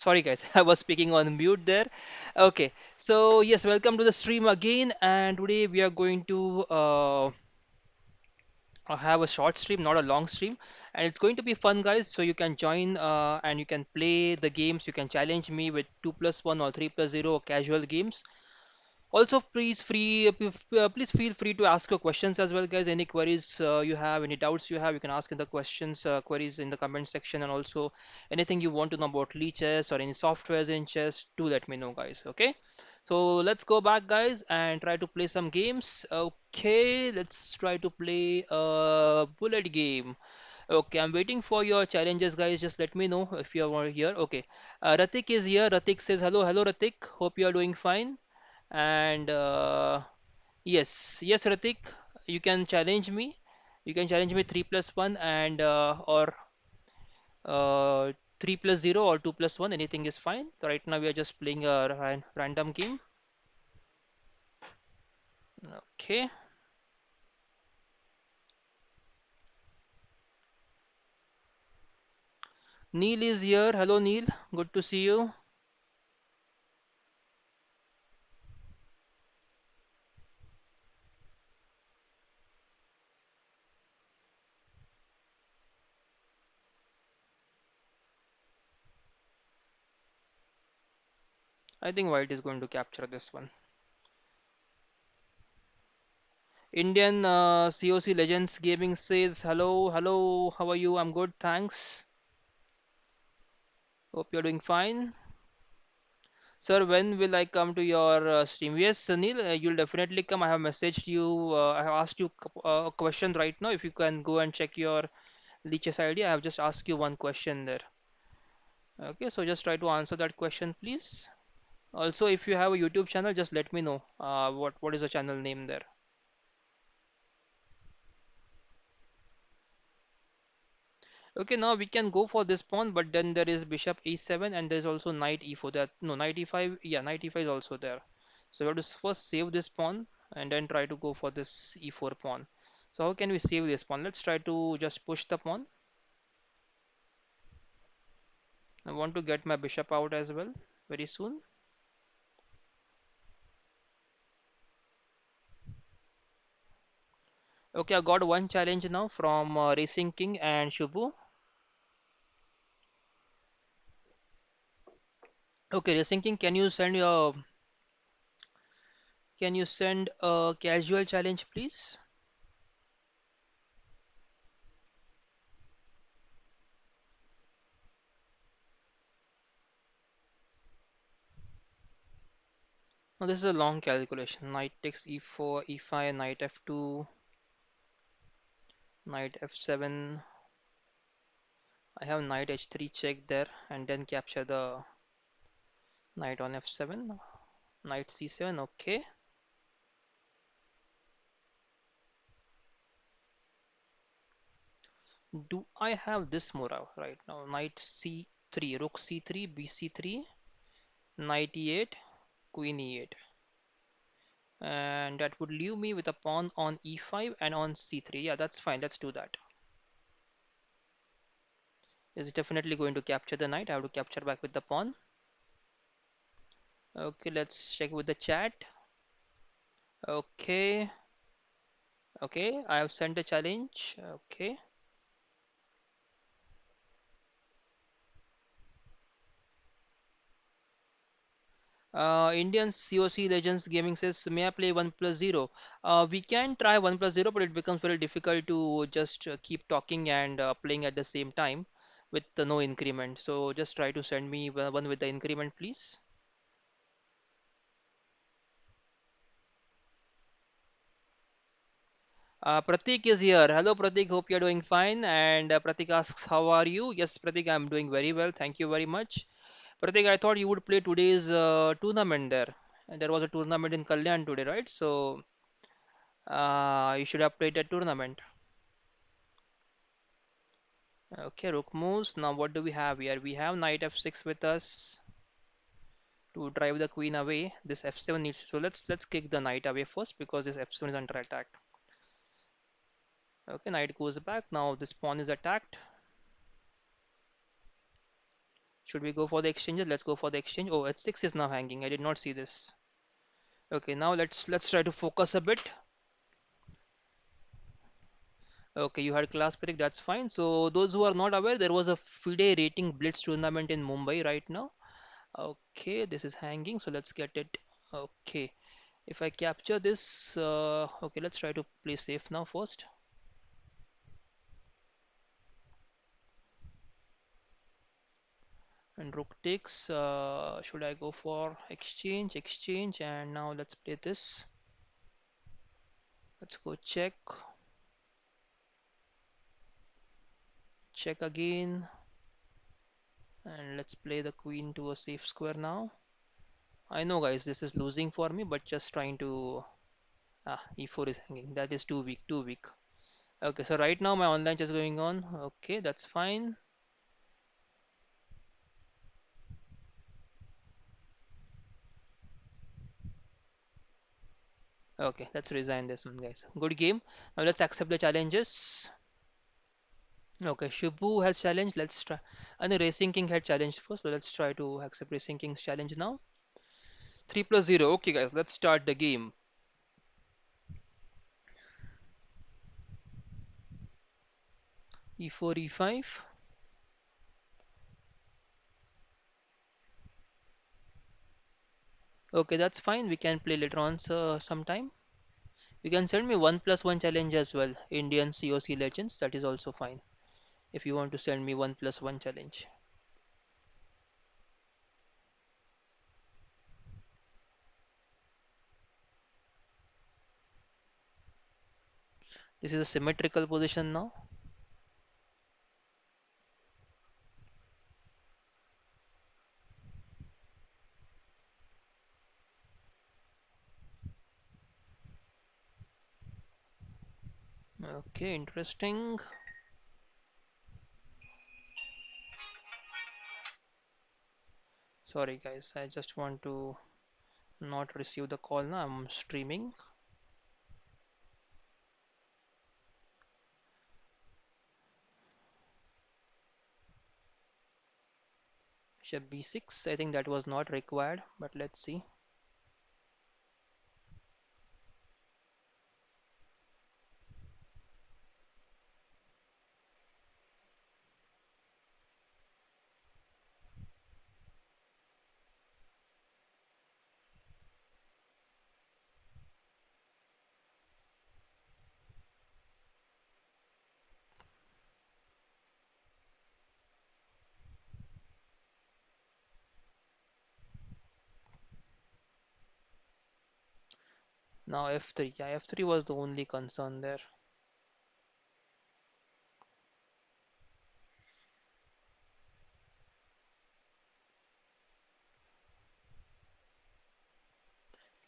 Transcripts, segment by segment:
Sorry guys, I was speaking on mute there. Okay, so yes, welcome to the stream again, and today we are going to have a short stream, not a long stream, and it's going to be fun, guys. So you can join and you can play the games. You can challenge me with 2+1 or 3+0 casual games. Also, please feel free to ask your questions as well, guys. Any queries you have, any doubts you have, you can ask in the questions queries in the comment section, and also anything you want to know about Lee Chess or any softwares in chess, do let me know, guys. Okay, so let's go back, guys, and try to play some games. Okay, let's try to play a bullet game. Okay, I'm waiting for your challenges, guys. Just let me know if you are here. Okay, Ratik is here. Ratik says hello, hello, Ratik. Hope you are doing fine. And yes, yes, Ratik, you can challenge me. You can challenge me 3+1 and or uh, 3+0 or 2+1. Anything is fine. Right now we are just playing a random game. Okay. Neil is here. Hello, Neil. Good to see you. I think White is going to capture this one. Indian COC Legends Gaming says hello, hello. How are you? I'm good, thanks. Hope you're doing fine. Sir, when will I come to your stream? Yes, Sunil, you'll definitely come. I have messaged you. I have asked you a question right now. If you can go and check your Leeches ID, I have just asked you one question there. Okay, so just try to answer that question, please. Also, if you have a YouTube channel, just let me know. What is the channel name there? Okay, now we can go for this pawn, but then there is bishop e7 and there is also knight e4. That no knight e5. Yeah, knight e5 is also there. So we have to first save this pawn and then try to go for this e4 pawn. So how can we save this pawn? Let's try to just push the pawn. I want to get my bishop out as well very soon. Okay, I got one challenge now from Racing King and Shubhu. Okay, Racing King, can you send a casual challenge, please? Now this is a long calculation. Knight takes e4, e5, knight f2, knight f7. I have knight h3 check there and then capture the knight on f7, knight c7. Okay. Do I have this move right now? Knight c3, rook c3, bc3, knight e8, queen e8. And that would leave me with a pawn on e5 and on c3. Yeah, that's fine. Let's do that. Is definitely going to capture the knight. I have to capture back with the pawn. Okay, let's check with the chat. Okay, okay, I have sent a challenge. Okay. Indian COC Legends Gaming says, may I play 1+0? We can try 1+0, but it becomes very difficult to just keep talking and playing at the same time with no increment. So just try to send me one with the increment, please. Pratik is here. Hello, Pratik. Hope you're doing fine. And Pratik asks, how are you? Yes, Pratik, I'm doing very well. Thank you very much. Pratik, I thought you would play today's tournament there. And there was a tournament in Kalyan today, right? So you should have played that tournament. Okay, Rook moves. Now what do we have here? We have knight f6 with us to drive the queen away. This f7 needs so let's kick the knight away first because this f7 is under attack. Okay, knight goes back. Now this pawn is attacked. Should we go for the exchanges? Let's go for the exchange. Oh, h6 is now hanging. I did not see this. Okay, now let's try to focus a bit. Okay, you had class pick, that's fine. So those who are not aware, there was a FIDE rating Blitz tournament in Mumbai right now. Okay, this is hanging, so let's get it. Okay, if I capture this, okay, let's try to play safe now first. And rook takes. Should I go for exchange? Exchange, and now let's play this. Let's go check, check again, and let's play the queen to a safe square now. I know, guys, this is losing for me, but just trying to. Ah, e4 is hanging. That is too weak, too weak. Okay, so right now my online is going on. Okay, that's fine. Okay, let's resign this one, guys. Good game. Now let's accept the challenges. Okay, Shubhu has challenged. Let's try. And the Racing King had challenged first. So let's try to accept Racing King's challenge now. 3 plus 0. Okay, guys, let's start the game. E4, E5. Okay, that's fine. We can play later on sometime. You can send me 1 plus 1 challenge as well. Indian COC Legends. That is also fine. If you want to send me 1 plus 1 challenge. This is a symmetrical position now. Okay, interesting. Sorry guys, I just want to not receive the call now. I'm streaming. Bishop b6. I think that was not required, but let's see. Now f3. Yeah, f3 was the only concern there.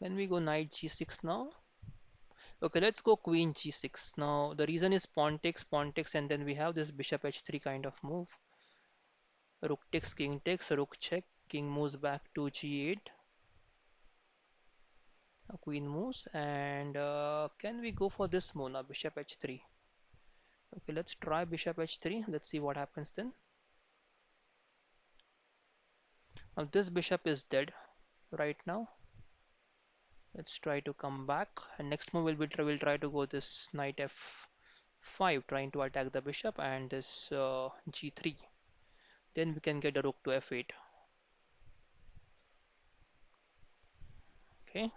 Can we go knight g6 now? Okay, let's go queen g6. Now the reason is pawn takes, and then we have this bishop h3 kind of move. Rook takes, rook check, king moves back to g8. Queen moves, and can we go for this move now? Bishop h3. Okay, let's try bishop h3. Let's see what happens then. Now this bishop is dead right now. Let's try to come back. And next move we'll try to go this knight f5, trying to attack the bishop, and this g3. Then we can get a rook to f8. Okay,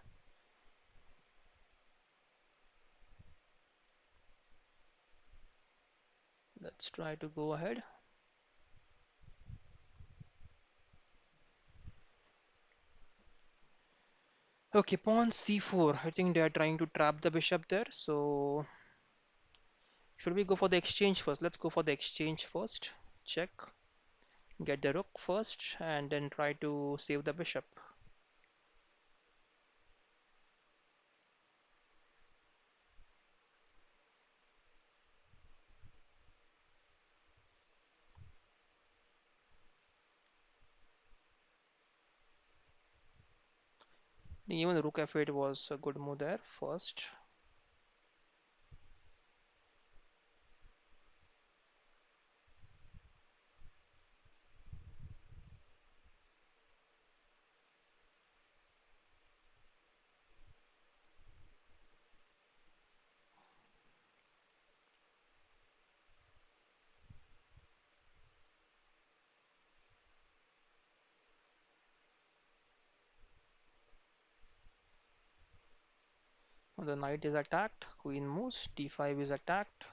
let's try to go ahead. Okay, pawn c4. I think they are trying to trap the bishop there. So should we go for the exchange first? Let's go for the exchange first. Check. Get the rook first, and then try to save the bishop. Even the rook f8 was a good move there first. The knight is attacked. Queen moves. D5 is attacked.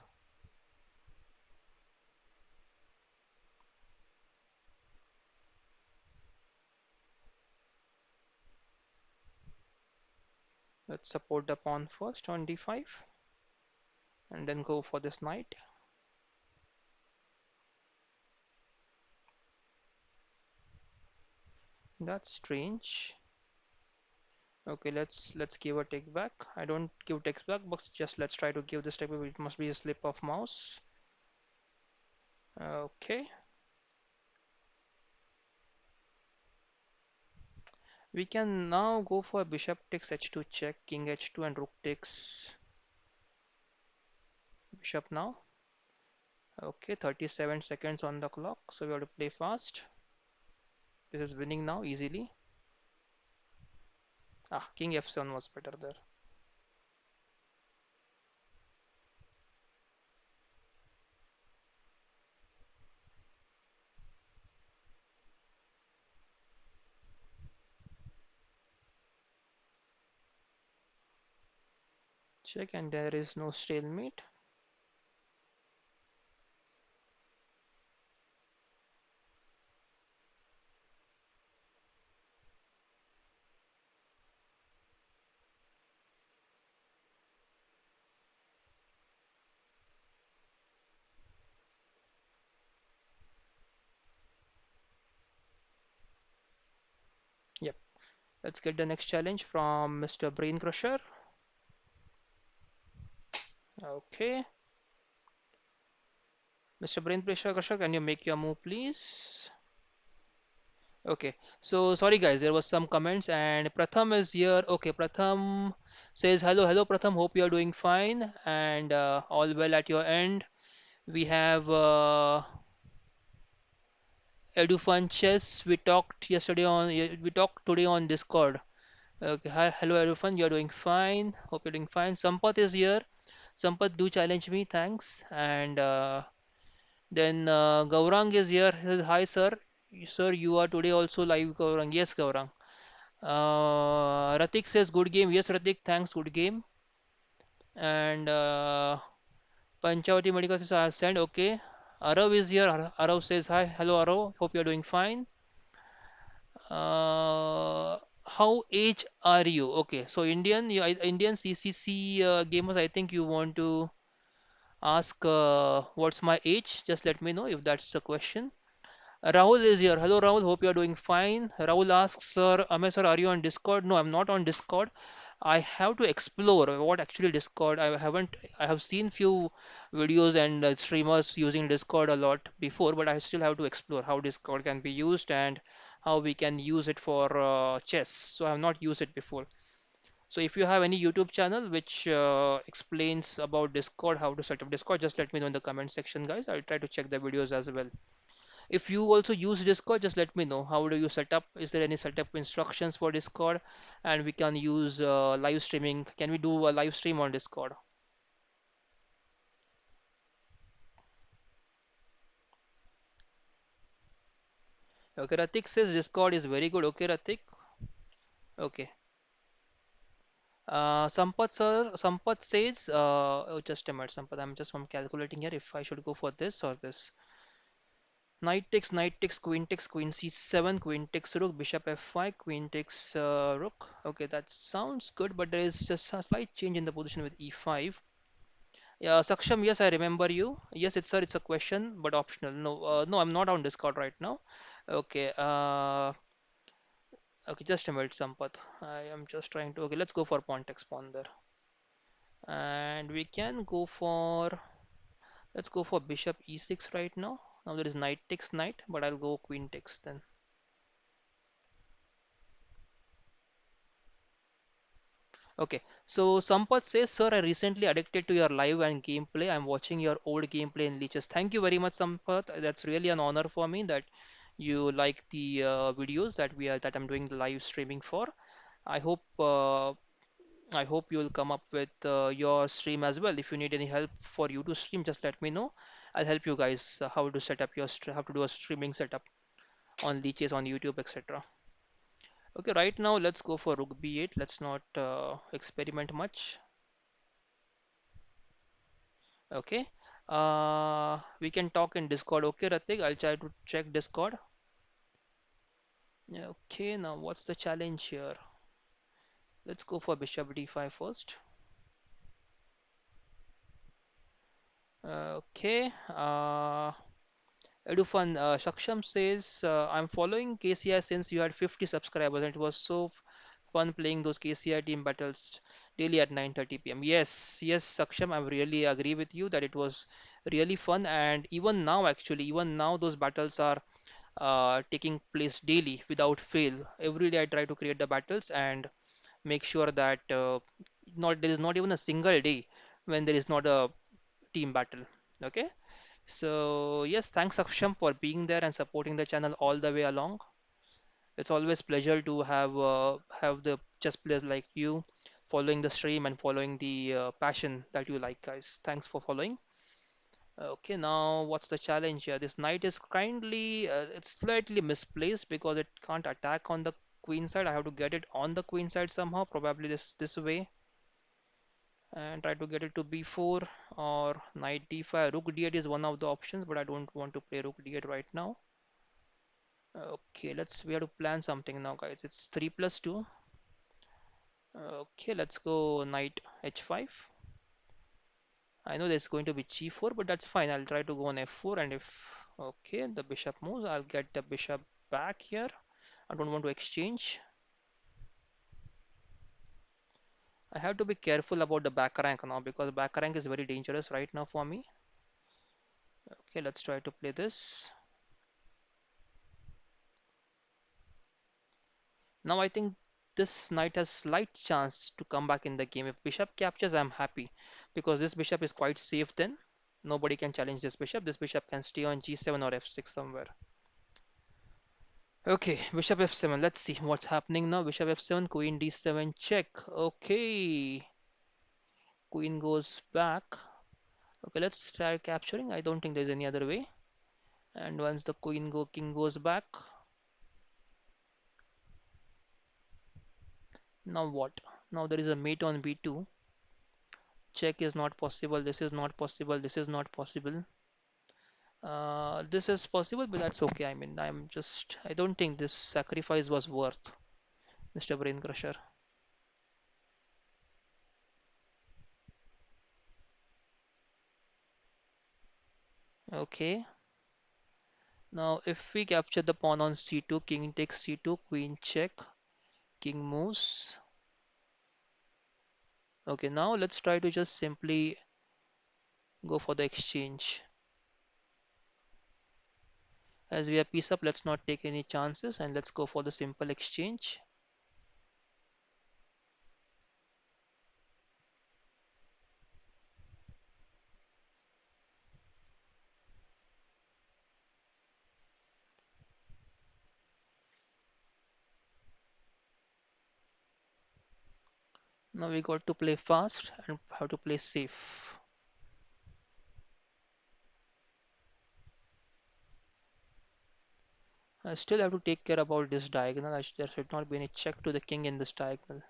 Let's support the pawn first on D5 and then go for this knight. That's strange. Okay, let's give a take back. I don't give takes back, but just let's try to give this take back. It must be a slip of mouse. Okay, we can now go for bishop takes h2 check, king h2 and rook takes bishop now. Okay, 37 seconds on the clock, so we have to play fast. This is winning now easily. Ah, king f7 was better there. Check, and there is no stalemate. Yep. Let's get the next challenge from Mr. Brain Crusher. Okay. Mr. Brain Crusher, can you make your move, please? Okay. So sorry guys, there was some comments and Pratham is here. Okay, Pratham says hello, Pratham. Hope you are doing fine and all well at your end. We have EduFun Chess. We talked yesterday on. We talked today on Discord. Okay, hi, hello everyone, you're doing fine. Hope you're doing fine. Sampath is here. Sampath, do challenge me, thanks. And then Gaurang is here. He says, hi, sir. Sir, you are today also live, Gaurang. Yes, Gaurang. Ratik says, good game. Yes, Ratik, thanks, good game. And Panchavati Medical says, I send. Okay. Arav is here. Arav says, hi, hello, Arav. Hope you're doing fine. How age are you? Okay, so Indian CCC gamers, I think you want to ask what's my age? Just let me know if that's the question. Rahul is here. Hello, Rahul. Hope you are doing fine. Rahul asks, Sir, Ame sir, are you on Discord? No, I'm not on Discord. I have to explore what actually Discord. I haven't. I have seen few videos and streamers using Discord a lot before, but I still have to explore how Discord can be used and how we can use it for chess. So I have not used it before. So if you have any YouTube channel which explains about Discord, how to set up Discord, just let me know in the comment section, guys. I'll try to check the videos as well. If you also use Discord, just let me know. How do you set up? Is there any setup instructions for Discord? And we can use live streaming. Can we do a live stream on Discord? Okay, Ratik says Discord is very good. Okay, Ratik. Okay. Sampath says, oh, just a minute, Sampath. I'm calculating here if I should go for this or this. Knight takes, queen c7, queen takes rook, bishop f5, queen takes rook. Okay, that sounds good, but there is just a slight change in the position with e5. Yeah, Saksham, yes, I remember you. Yes, it's sir, it's a question, but optional. No, no, I'm not on Discord right now. Okay, okay, just a minute, Sampath. I am just trying to. Okay, let's go for pawn takes pawn there, and we can go for. Let's go for bishop e6 right now. Now there is knight takes knight, but I'll go queen takes then. Okay, so Sampath says, Sir, I recently addicted to your live and gameplay. I'm watching your old gameplay in Leeches. Thank you very much, Sampath. That's really an honor for me that you like the videos that I'm doing the live streaming for. I hope I hope you'll come up with your stream as well. If you need any help for you to stream, just let me know. I'll help you guys how to set up how to do a streaming setup on Leeches on YouTube, etc. Okay, right now let's go for Rook B8. Let's not experiment much. Okay. We can talk in Discord. Okay, Ratik, I'll try to check Discord. Yeah, okay, now what's the challenge here? Let's go for bishop d5 first. Okay. Edufan, Saksham says, I'm following KCI since you had 50 subscribers and it was so fun playing those KCI team battles daily at 9:30 p.m. Yes, yes, Saksham, I really agree with you that it was really fun, and even now, actually, even now, those battles are taking place daily without fail. Every day I try to create the battles and make sure that not there is not even a single day when there is not a team battle. Okay. So yes, thanks Aksham for being there and supporting the channel all the way along. It's always pleasure to have the chess players like you following the stream and following the passion that you like, guys. Thanks for following. Okay, now what's the challenge here? This knight is kindly, it's slightly misplaced because it can't attack on the queen side. I have to get it on the queen side somehow, probably this way, and try to get it to b4 or knight d5. Rook d8 is one of the options, but I don't want to play rook d8 right now. Okay, we have to plan something now, guys. It's 3 plus 2. Okay, let's go knight h5. I know there's going to be g4, but that's fine. I'll try to go on f4, and if okay, the bishop moves, I'll get the bishop back here. I don't want to exchange. I have to be careful about the back rank now because back rank is very dangerous right now for me. Okay, let's try to play this. Now I think this knight has slight chance to come back in the game. If bishop captures, I'm happy because this bishop is quite safe then. Nobody can challenge this bishop. This bishop can stay on g7 or f6 somewhere. Okay, bishop f7. Let's see what's happening now. Bishop f7, queen d7 check. Okay, queen goes back. Okay, let's try capturing. I don't think there's any other way. And once the king goes back. Now what? Now there is a mate on b2. Check is not possible. This is not possible. This is not possible. This is possible, but that's okay. I mean, I don't think this sacrifice was worth, Mr. Brain Crusher. Okay. Now, if we capture the pawn on c2, king takes c2, queen check, king moves. Okay, now let's try to just simply go for the exchange. As we have piece up, let's not take any chances and let's go for the simple exchange. Now we got to play fast and how to play safe. I still have to take care about this diagonal. There should not be any check to the king in this diagonal.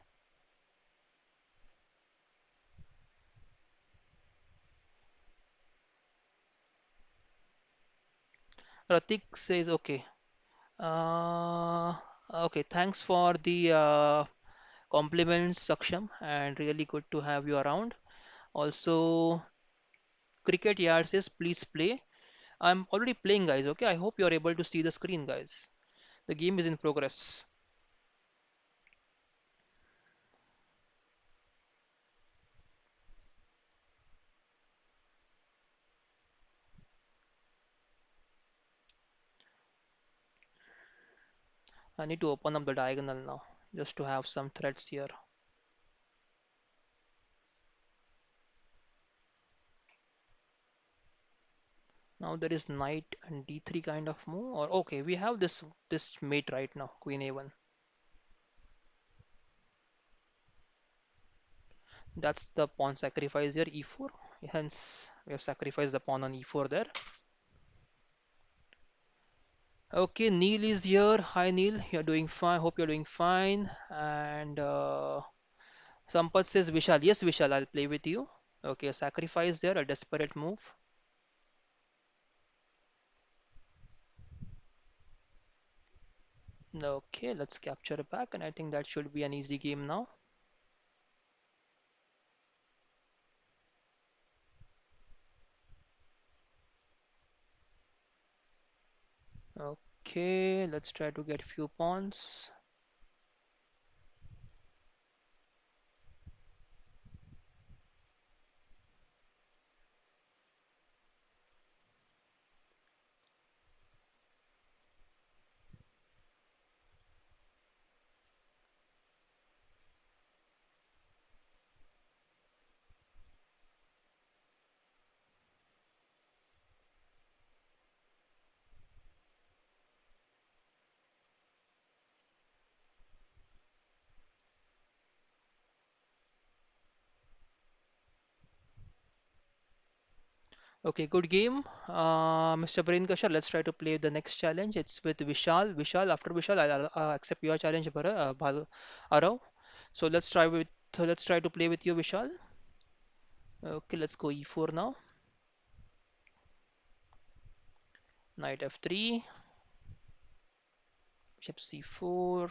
Ratik says, okay. Okay, thanks for the compliments, Saksham, and really good to have you around. Also, Cricket Yard says, please play. I'm already playing, guys. Okay, I hope you're able to see the screen, guys. The game is in progress. I need to open up the diagonal now, just to have some threads here. Now there is knight and d3 kind of move, or okay, we have this mate right now, queen a1. That's the pawn sacrifice here, e4. Hence, we have sacrificed the pawn on e4 there. Okay, Neil is here. Hi, Neil. You're doing fine. Hope you're doing fine. And Sampath says, Vishal. Yes, Vishal, I'll play with you. Okay, a sacrifice there, a desperate move. Okay, let's capture it back, and I think that should be an easy game now. Okay, let's try to get few pawns. Okay, good game. Mr. Brainkasha, let's try to play the next challenge. It's with Vishal. Vishal, after Vishal, I'll accept your challenge, Arav. So let's try to play with you, Vishal. Okay, let's go e4 now. Knight f3, bishop c4.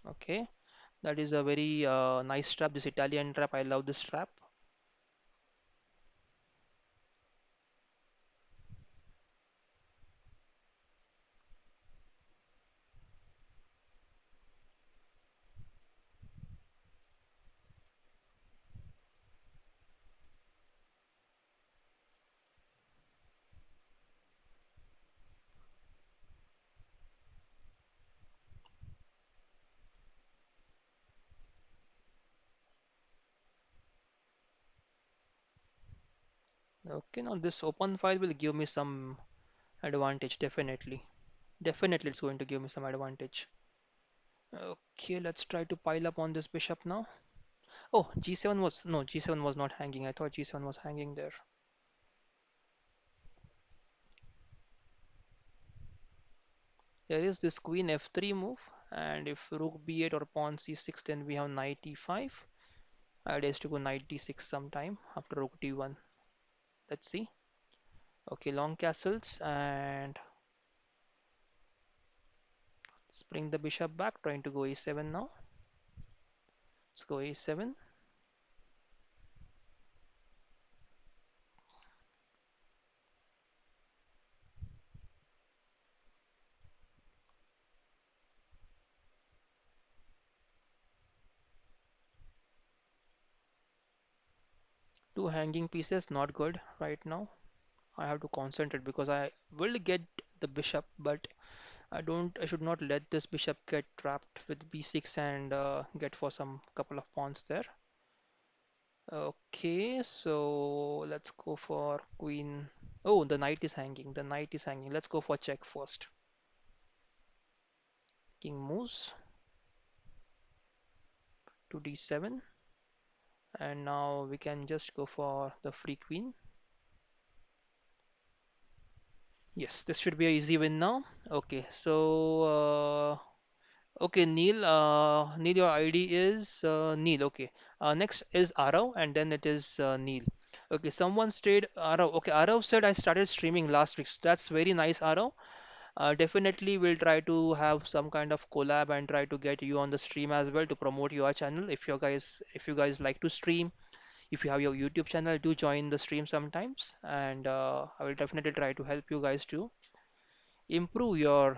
Okay, that is a very nice trap. This Italian trap, I love this trap. Okay, now this open file will give me some advantage, definitely. Definitely, it's going to give me some advantage. Okay, let's try to pile up on this bishop now. Oh, g7 was, no, g7 was not hanging. I thought g7 was hanging there. There is this queen f3 move, and if rook b8 or pawn c6, then we have knight e5. Idea is to go knight d6 sometime after rook d1. Let's see. Okay, long castles, and let's bring the bishop back, trying to go e7 now. Let's go a7. Two hanging pieces, not good right now. I have to concentrate because I will get the bishop, but I should not let this bishop get trapped with b6 and get for some couple of pawns there. Okay, so let's go for queen. Oh, the knight is hanging. The knight is hanging. Let's go for check first. King moves to d7, and now we can just go for the free queen. Yes, this should be an easy win now. Okay, so okay, Neil. Neil, your ID is Neil. Okay. Next is Arav, and then it is Neil. Okay. Someone stayed Arav. Okay, Arav said I started streaming last week. That's very nice, Arav. Definitely, we'll try to have some kind of collab and try to get you on the stream as well to promote your channel. If you guys like to stream, if you have your YouTube channel, do join the stream sometimes, and I will definitely try to help you guys to improve your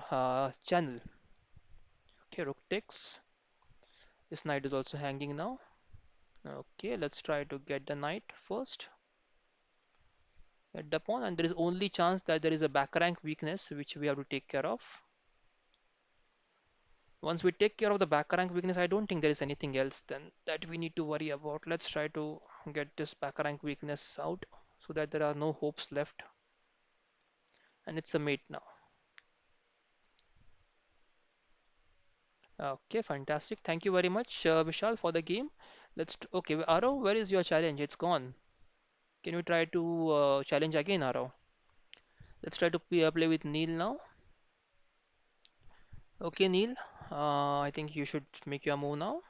channel. Okay, rook takes. This knight is also hanging now. Okay, let's try to get the knight first. Get the pawn, and there is only chance that there is a back rank weakness which we have to take care of. Once we take care of the back rank weakness, I don't think there is anything else then that we need to worry about. Let's try to get this back rank weakness out so that there are no hopes left. And it's a mate now. Okay, fantastic. Thank you very much, Vishal, for the game. Okay, Arav, where is your challenge? It's gone. Can you try to challenge again, Arav? Let's try to play with Neil now. Okay, Neil, I think you should make your move now.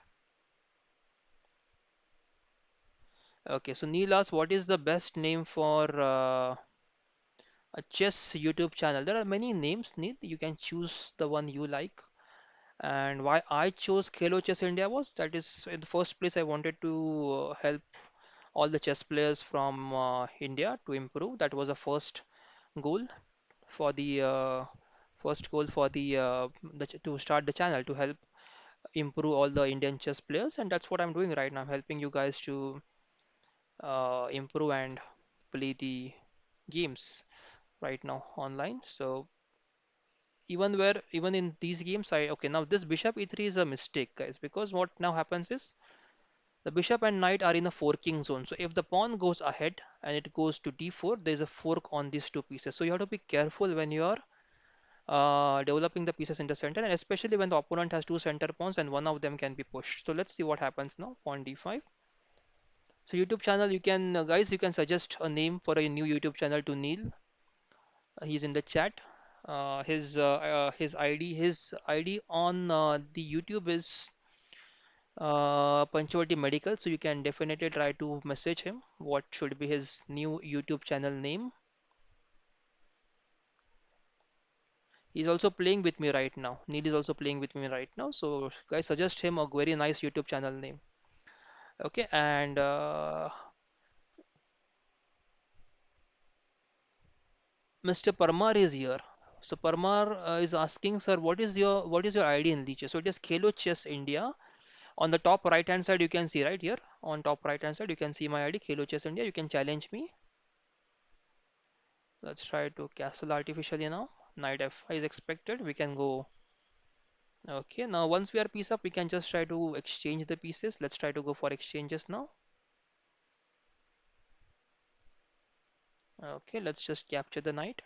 Okay, so Neil asks, what is the best name for a chess YouTube channel? There are many names, Neil. You can choose the one you like. And why I chose Khelo Chess India was that is in the first place I wanted to help all the chess players from India to improve. That was the goal for the first goal for to start the channel to help improve all the Indian chess players, and that's what I'm doing right now. I'm helping you guys to improve and play the games right now online. So even in these games, I okay now this bishop e3 is a mistake, guys, because what now happens is the bishop and knight are in a forking zone. So if the pawn goes ahead and it goes to d4, there's a fork on these two pieces. So you have to be careful when you are developing the pieces in the center, and especially when the opponent has two center pawns and one of them can be pushed. So let's see what happens now. Pawn d5. So YouTube channel, you can guys, you can suggest a name for a new YouTube channel to Neil. He's in the chat. His ID on the YouTube is Panchavati Medical. So you can definitely try to message him. What should be his new YouTube channel name? He's also playing with me right now. Neil is also playing with me right now. So guys, suggest him a very nice YouTube channel name. Okay, and Mr. Parmar is here. So Parmar is asking, sir, what is your ID in Leeches? So it is Khelo Chess India. On the top right hand side, you can see right here. On top right hand side, you can see my ID, Khelo Chess India. You can challenge me. Let's try to castle artificially now. Knight f5 is expected. We can go. Okay, now once we are piece up, we can just try to exchange the pieces. Let's try to go for exchanges now. Okay, let's just capture the knight.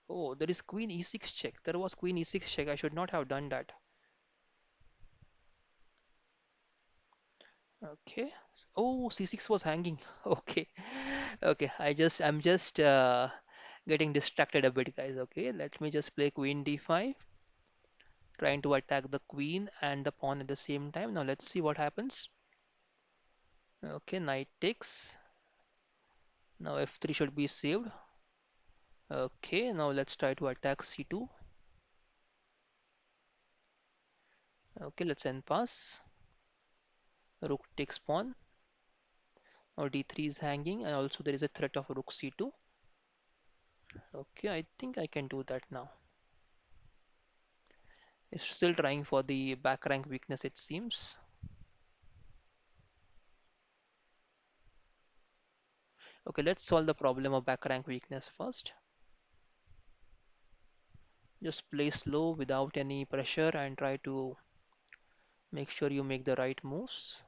Oh, there is queen e6 check. There was queen e6 check. I should not have done that. Okay. Oh, c6 was hanging. Okay. Okay. I'm just getting distracted a bit, guys. Okay. Let me just play queen d5, trying to attack the queen and the pawn at the same time. Now let's see what happens. Okay, knight takes. Now f3 should be saved. Okay, now let's try to attack c2. Okay, let's end pass. Rook takes pawn. Now d3 is hanging, and also there is a threat of rook c2. Okay, I think I can do that now. It's still trying for the back rank weakness, it seems. Okay, let's solve the problem of back rank weakness first. Just play slow without any pressure and try to make sure you make the right moves.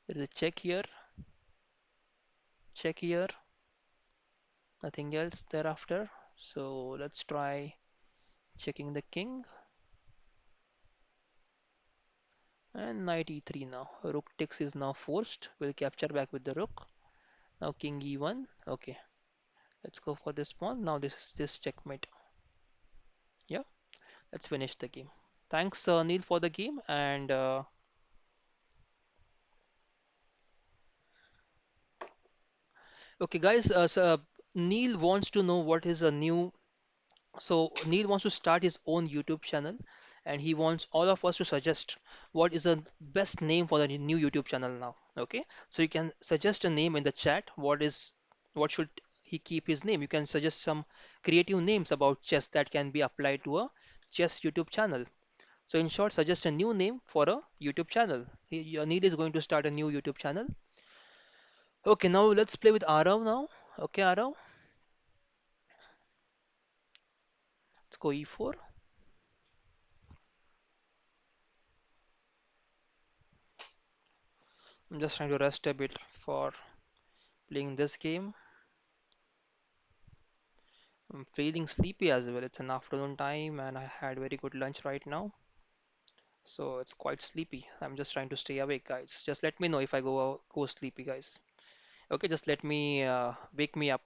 There is a check here, nothing else thereafter. So let's try checking the king and knight e3 now. Rook takes is now forced. We'll capture back with the rook. Now king e1. Okay, let's go for this pawn. Now this is this checkmate. Yeah, let's finish the game. Thanks, Neil, for the game. And okay, guys, Neil wants to know what is a new. So Neil wants to start his own YouTube channel, and he wants all of us to suggest what is the best name for the new YouTube channel now. Okay, so you can suggest a name in the chat. What should he keep his name? You can suggest some creative names about chess that can be applied to a chess YouTube channel. So in short, suggest a new name for a YouTube channel. Neil is going to start a new YouTube channel. Okay, now let's play with Arav now. Okay, Arav, let's go e4. I'm just trying to rest a bit for playing this game. I'm feeling sleepy as well. It's an afternoon time and I had very good lunch right now. So it's quite sleepy. I'm just trying to stay awake, guys. Just let me know if I go sleepy, guys. Okay, just let me wake me up.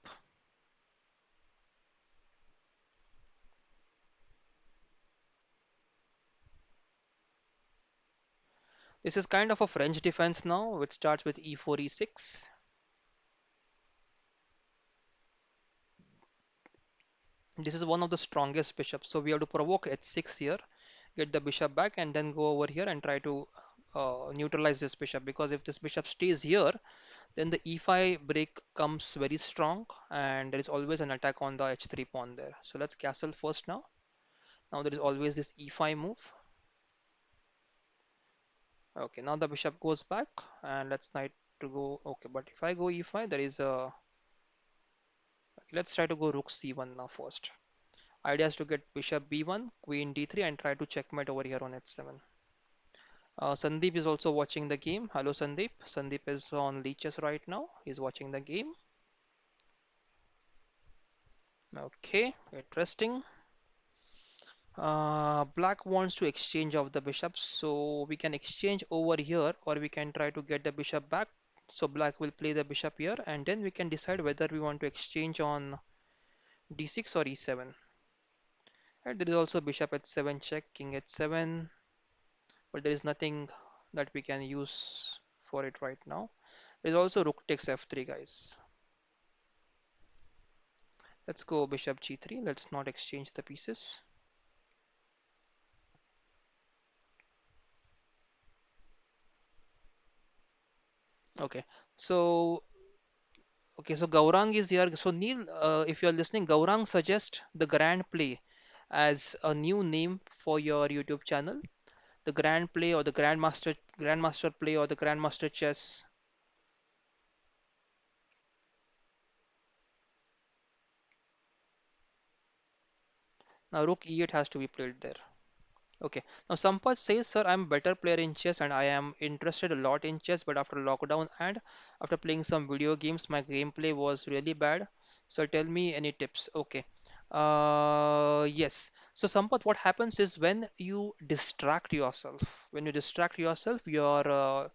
This is kind of a French defense now, which starts with e4, e6. This is one of the strongest bishops, so we have to provoke h6 here, get the bishop back, and then go over here and try to neutralize this bishop. Because if this bishop stays here, then the e5 break comes very strong, and there is always an attack on the h3 pawn there. So let's castle first now. Now there is always this e5 move. Okay, now the bishop goes back, and let's try to go. Okay, but if I go e5, there is a. Okay, let's try to go rook c1 now first. Idea is to get bishop b1, queen d3, and try to checkmate over here on h7. Sandeep is also watching the game. Hello, Sandeep. Sandeep is on leeches right now. He's watching the game. Okay, interesting. Black wants to exchange of the bishops, so we can exchange over here, or we can try to get the bishop back. So black will play the bishop here, and then we can decide whether we want to exchange on d6 or e7. And there is also bishop h7 check, king h7, but there is nothing that we can use for it right now. There is also rook takes f3, guys. Let's go bishop g3. Let's not exchange the pieces. Okay, so so Gaurang is here. So Neil, if you're listening, Gaurang suggests the Grand Play as a new name for your YouTube channel. The Grand Play or the Grandmaster Play or the Grandmaster Chess. Now Rook E8 has to be played there. Okay. Now Sampath says, sir, I'm a better player in chess and I am interested a lot in chess, but after lockdown and after playing some video games, my gameplay was really bad. So tell me any tips. Okay. Yes. So Sampath, what happens is when you distract yourself, your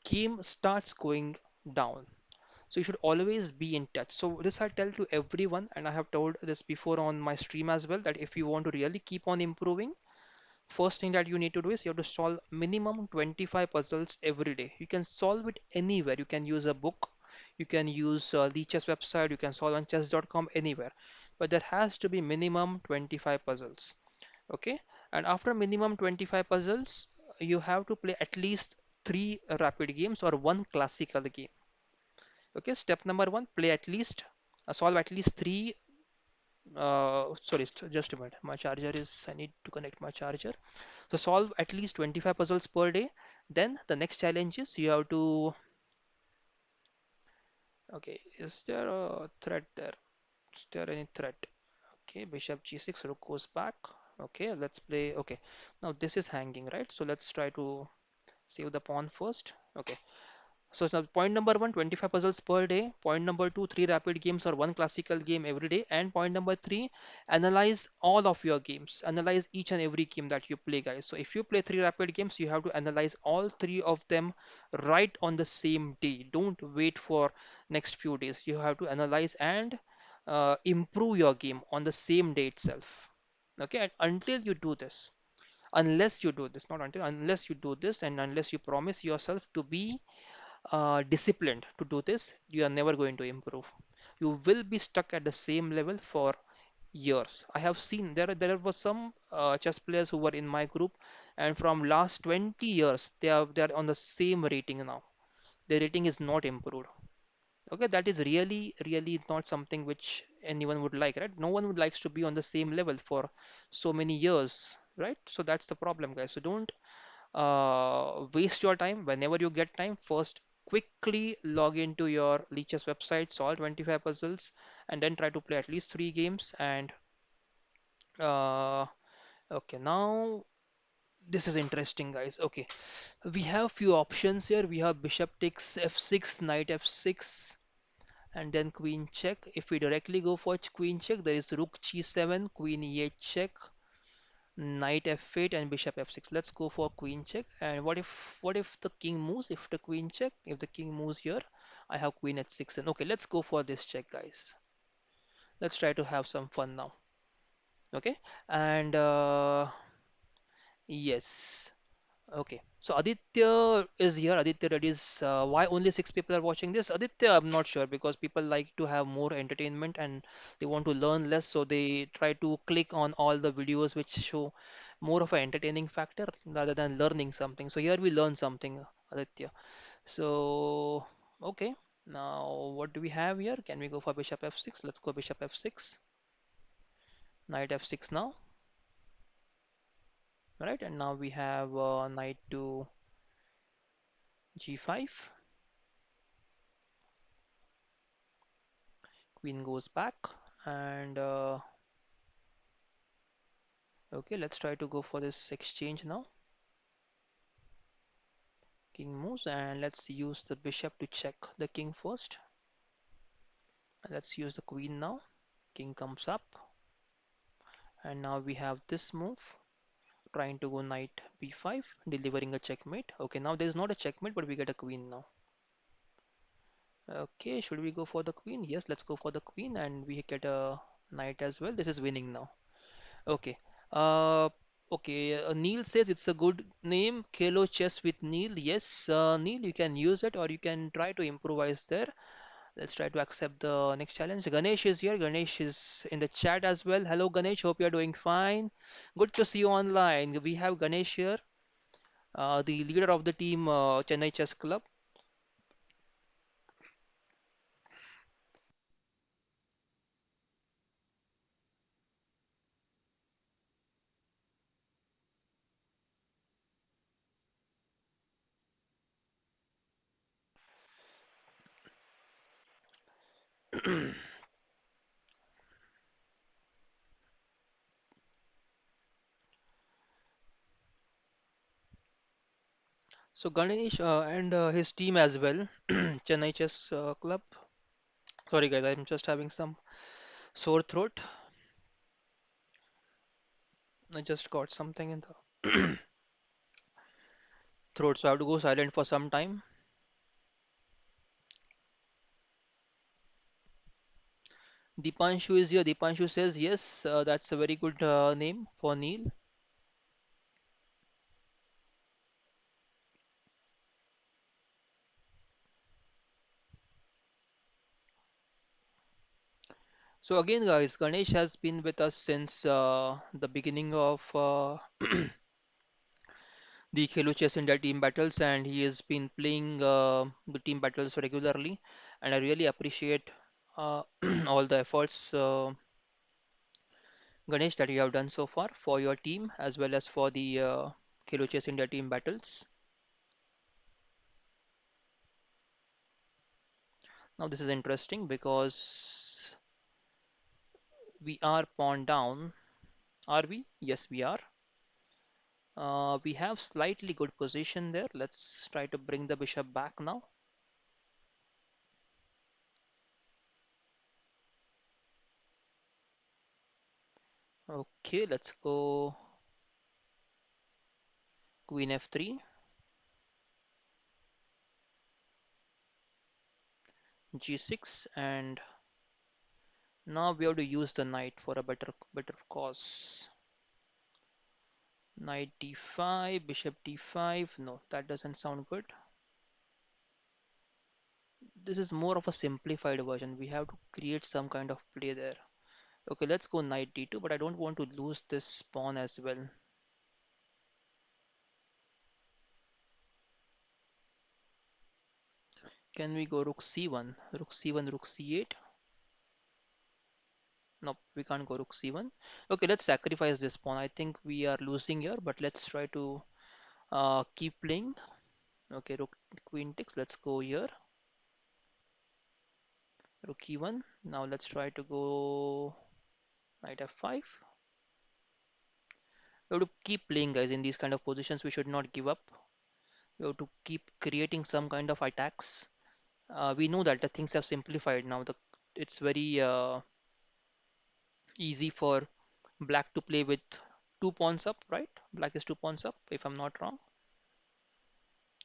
game starts going down. So you should always be in touch. So this I tell to everyone, and I have told this before on my stream as well, that if you want to really keep on improving, first thing that you need to do is you have to solve minimum 25 puzzles every day. You can solve it anywhere. You can use a book, you can use the chess website, you can solve on chess.com anywhere. But there has to be minimum 25 puzzles. Okay, and after minimum 25 puzzles, you have to play at least three rapid games or one classical game. Okay, step number one, play at least, solve at least three. Sorry, just a minute. My charger is, I need to connect my charger. So solve at least 25 puzzles per day. Then the next challenge is you have to, okay, is there a threat there? Is there any threat? Okay, bishop g6, rook goes back. Okay, let's play. Okay, now this is hanging, right? So let's try to save the pawn first. Okay, so now point number one, 25 puzzles per day. Point number two, three rapid games or one classical game every day. And point number three, analyze all of your games. Analyze each and every game that you play, guys. So if you play three rapid games, you have to analyze all three of them right on the same day. Don't wait for next few days. You have to analyze and improve your game on the same day itself. Okay, and until you do this, unless you do this, not until, unless you do this, and unless you promise yourself to be disciplined to do this, you are never going to improve. You will be stuck at the same level for years. I have seen there were some chess players who were in my group, and from last 20 years they are on the same rating now. Their rating is not improved. Okay, that is really not something which anyone would like, right? No one would likes to be on the same level for so many years, right? So that's the problem, guys. So don't waste your time. Whenever you get time, first quickly log into your Leeches website, solve 25 puzzles, and then try to play at least three games. And uh, okay, now this is interesting, guys. Okay, we have few options here. We have bishop takes f6, knight f6, and then queen check. If we directly go for queen check, there is rook g7, queen e8 check, knight f8 and bishop f6. Let's go for queen check. And what if the king moves? If the queen check, if the king moves here, I have queen h6. And okay, let's go for this check, guys. Let's try to have some fun now. Okay, and yes. Okay, so Aditya is here. Aditya Reddy is. Why only six people are watching this? Aditya, I'm not sure because people like to have more entertainment and they want to learn less, so they try to click on all the videos which show more of an entertaining factor rather than learning something. So here we learn something, Aditya. So, okay, now what do we have here? Can we go for bishop f6? Let's go bishop f6, knight f6 now, right? And now we have knight to g5. Queen goes back, and okay, let's try to go for this exchange now. King moves, and let's use the bishop to check the king first. Let's use the queen now. King comes up, and now we have this move, trying to go knight b5, delivering a checkmate. Okay, now there's not a checkmate, but we get a queen now. Okay, should we go for the queen? Yes, let's go for the queen, and we get a knight as well. This is winning now. Okay. Uh, okay. Neil says it's a good name. Kalo Chess with Neil. Yes, Neil, you can use it or you can try to improvise there. Let's try to accept the next challenge. Ganesh is here. Ganesh is in the chat as well. Hello, Ganesh. Hope you're doing fine. Good to see you online. We have Ganesh here, the leader of the team, Chennai Chess Club. So Ganesh and his team as well, Chennai Chess Club. Sorry guys, I'm just having some sore throat. I just got something in the throat, so I have to go silent for some time. Dipanshu is here. Dipanshu says, yes, that's a very good name for Neil. So again, guys, Ganesh has been with us since the beginning of the Khelo Chess India team battles, and he has been playing the team battles regularly. And I really appreciate uh, all the efforts, Ganesh, that you have done so far for your team as well as for the Khelo Chess India team battles. Now this is interesting because we are pawn down. Are we? Yes, we are. We have slightly good position there. Let's try to bring the bishop back now. Okay, let's go queen f3, g6, and now we have to use the knight for a better cause. Knight d5, bishop d5. No, that doesn't sound good. This is more of a simplified version. We have to create some kind of play there. Okay, let's go knight d2, but I don't want to lose this pawn as well. Can we go rook c1? Rook c1, rook c8? Nope, we can't go rook c1. Okay, let's sacrifice this pawn. I think we are losing here, but let's try to keep playing. Okay, rook queen takes. Let's go here. Rook e1. Now let's try to go knight f5. We have to keep playing, guys. In these kind of positions, we should not give up. We have to keep creating some kind of attacks. We know that the things have simplified now. It's very easy for black to play with two pawns up, right? Black is two pawns up, if I'm not wrong.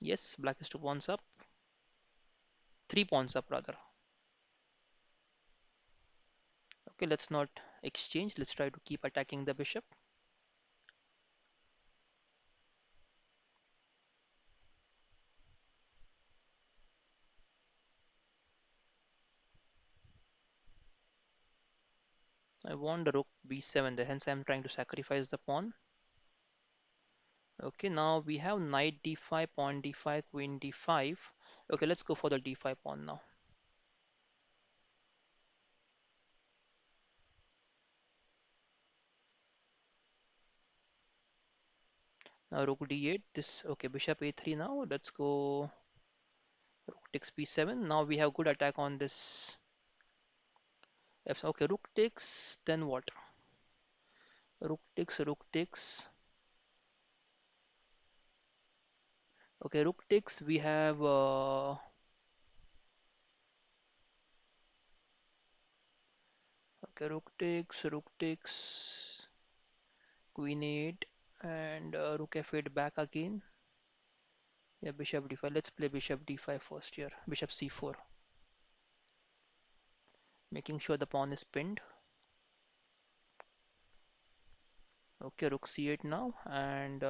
Yes, black is two pawns up, three pawns up rather. Okay, let's not exchange. Let's try to keep attacking the bishop. I want the rook b7 there, hence I'm trying to sacrifice the pawn. Okay, now we have knight d5, pawn d5, queen d5. Okay, let's go for the d5 pawn now. Now rook d8. This okay, bishop a3 now. Let's go rook takes b7. Now we have good attack on this. F okay, rook takes. Then what? Rook takes. Rook takes. Okay, rook takes. We have okay, rook takes. Rook takes. Queen 8 and rook f8 back again. Yeah, bishop d5. Let's play bishop d5 first here. Bishop c4, making sure the pawn is pinned. Okay, rook c8 now, and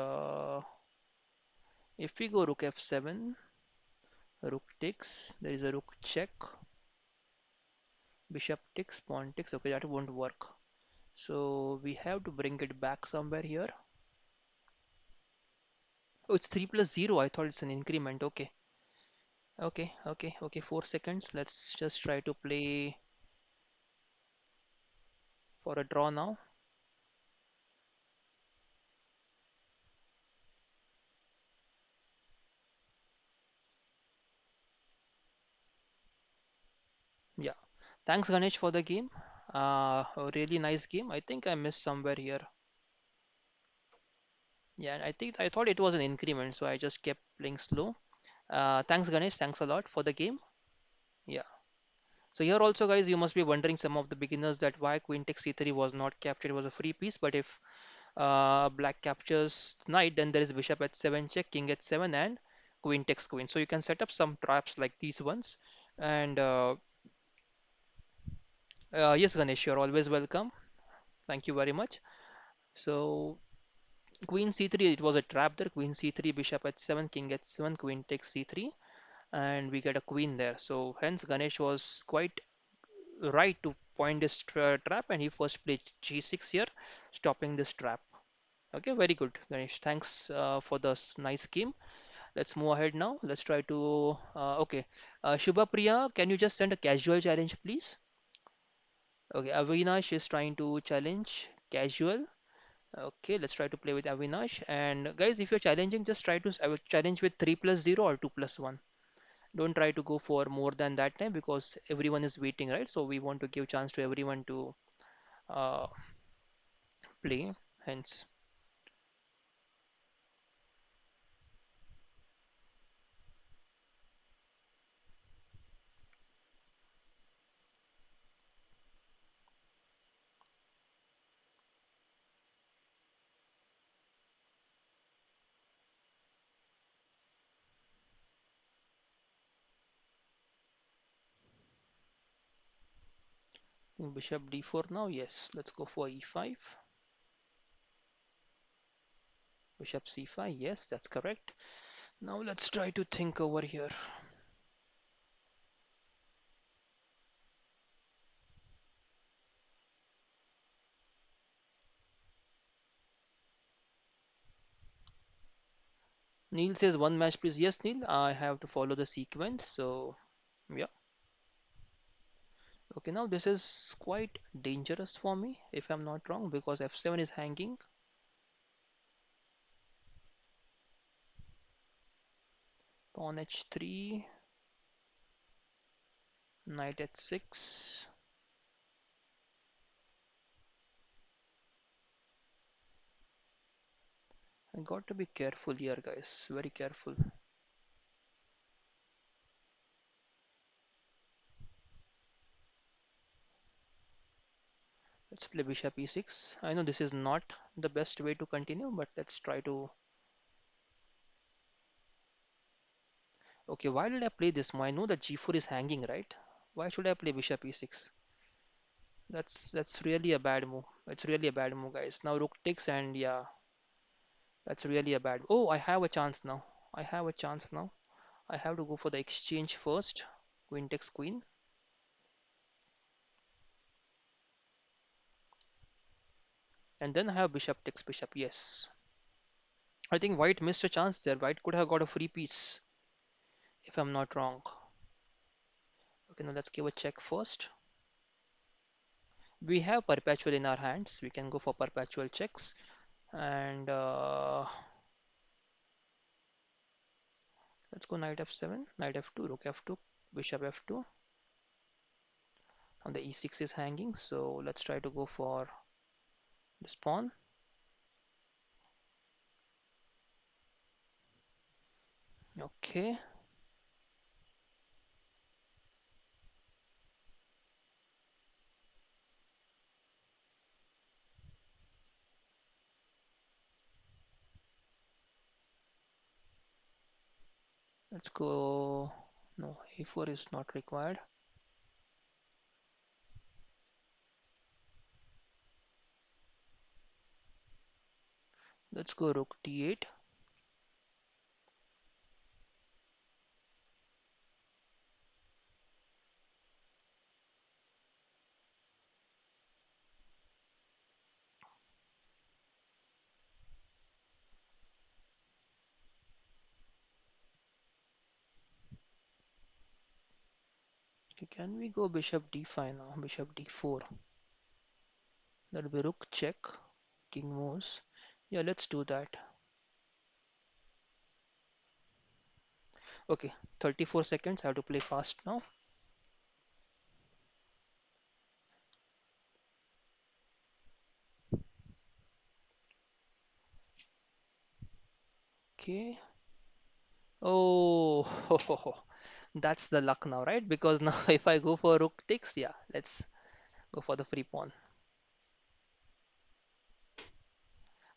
if we go rook f7, rook takes. There is a rook check. Bishop takes, pawn takes. Okay, that won't work. So we have to bring it back somewhere here. Oh, it's 3 plus 0. I thought it's an increment. Okay. Okay, okay, okay. 4 seconds. Let's just try to play for a draw now. Yeah. Thanks, Ganesh, for the game. A really nice game. I think I missed somewhere here. Yeah, and I thought it was an increment, so I just kept playing slow. Thanks, Ganesh. Thanks a lot for the game. Yeah. So here also, guys, you must be wondering, some of the beginners, that why queen takes c3 was not captured. It was a free piece, but if black captures knight, then there is bishop at 7 check, king at 7, and queen takes queen. So you can set up some traps like these ones. And yes, Ganesh, you're always welcome. Thank you very much. So queen c3, it was a trap there. Queen c3, bishop at 7, king at 7, queen takes c3, and we get a queen there. So hence Ganesh was quite right to point this trap, and he first played g6 here, stopping this trap. Okay, very good, Ganesh. Thanks for this nice game. Let's move ahead now. Let's try to okay. Shubha Priya, can you just send a casual challenge, please? Okay, Avinash is trying to challenge casual. Okay, let's try to play with Avinash. And guys, if you're challenging, just try to challenge with 3 plus 0 or 2 plus 1. Don't try to go for more than that time, because everyone is waiting, right? So we want to give chance to everyone to uh, play. Hence, bishop d4 now. Yes, let's go for e5. Bishop c5. Yes, that's correct. Now let's try to think over here. Neil says one match, please. Yes, Neil, I have to follow the sequence. So, yeah. Okay, now this is quite dangerous for me, if I'm not wrong, because f7 is hanging. Pawn h3, knight h6. I got to be careful here, guys. Very careful. Let's play bishop e6. I know this is not the best way to continue, but let's try to. Okay, why did I play this move? I know that g4 is hanging, right? Why should I play bishop e6? That's really a bad move. It's really a bad move, guys. Now rook takes, and yeah, that's really a bad. Oh, I have a chance now. I have a chance now. I have to go for the exchange first. Queen takes queen. And then I have bishop takes bishop. Yes. I think white missed a chance there. White could have got a free piece, if I'm not wrong. Okay, now let's give a check first. We have perpetual in our hands. We can go for perpetual checks. And let's go knight f7, knight f2, rook f2, bishop f2. And the e6 is hanging, so let's try to go for this pawn. Okay, let's go. No, a4 is not required. Let's go rook d8. Okay, can we go bishop d5 now? Bishop d4. That'll be rook check, king moves. Yeah, let's do that. Okay, 34 seconds. I have to play fast now. Okay. Oh, that's the luck now, right? Because now if I go for rook takes, yeah, let's go for the free pawn.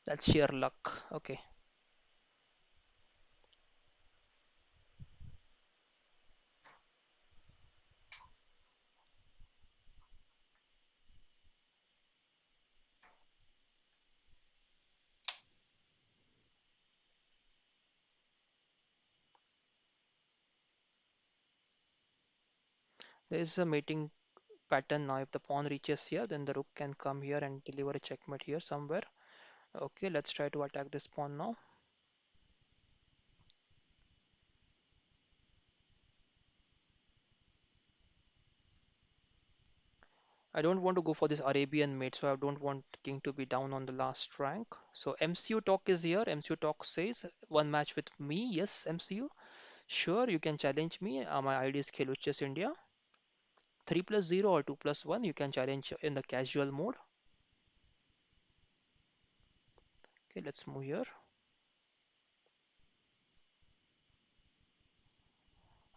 That's sheer luck. Okay. There is a mating pattern now. If the pawn reaches here, then the rook can come here and deliver a checkmate here somewhere. Okay, let's try to attack this pawn now. I don't want to go for this Arabian mate, so I don't want king to be down on the last rank. So MCU talk is here. MCU talk says one match with me. Yes, MCU. Sure, you can challenge me. My ID is Kheluchess India. 3 plus 0 or 2 plus 1, you can challenge in the casual mode. Okay, let's move here.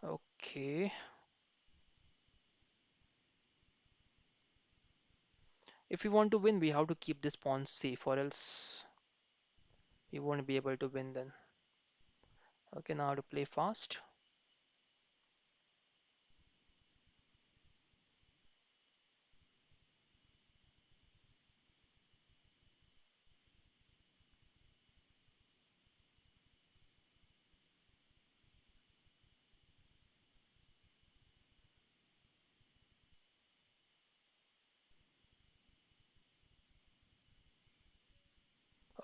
Okay, if we want to win, we have to keep this pawn safe, or else we won't be able to win then. Okay, now to play fast.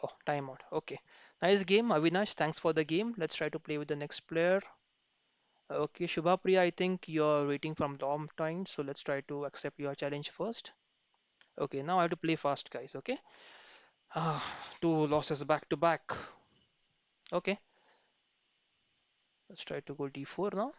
Oh, timeout. Okay, nice game, Avinash. Thanks for the game. Let's try to play with the next player. Okay, Shubha Priya, I think you're waiting from long time, so let's try to accept your challenge first. Okay, now I have to play fast, guys. Okay, ah, two losses back to back. Okay, let's try to go d4 now.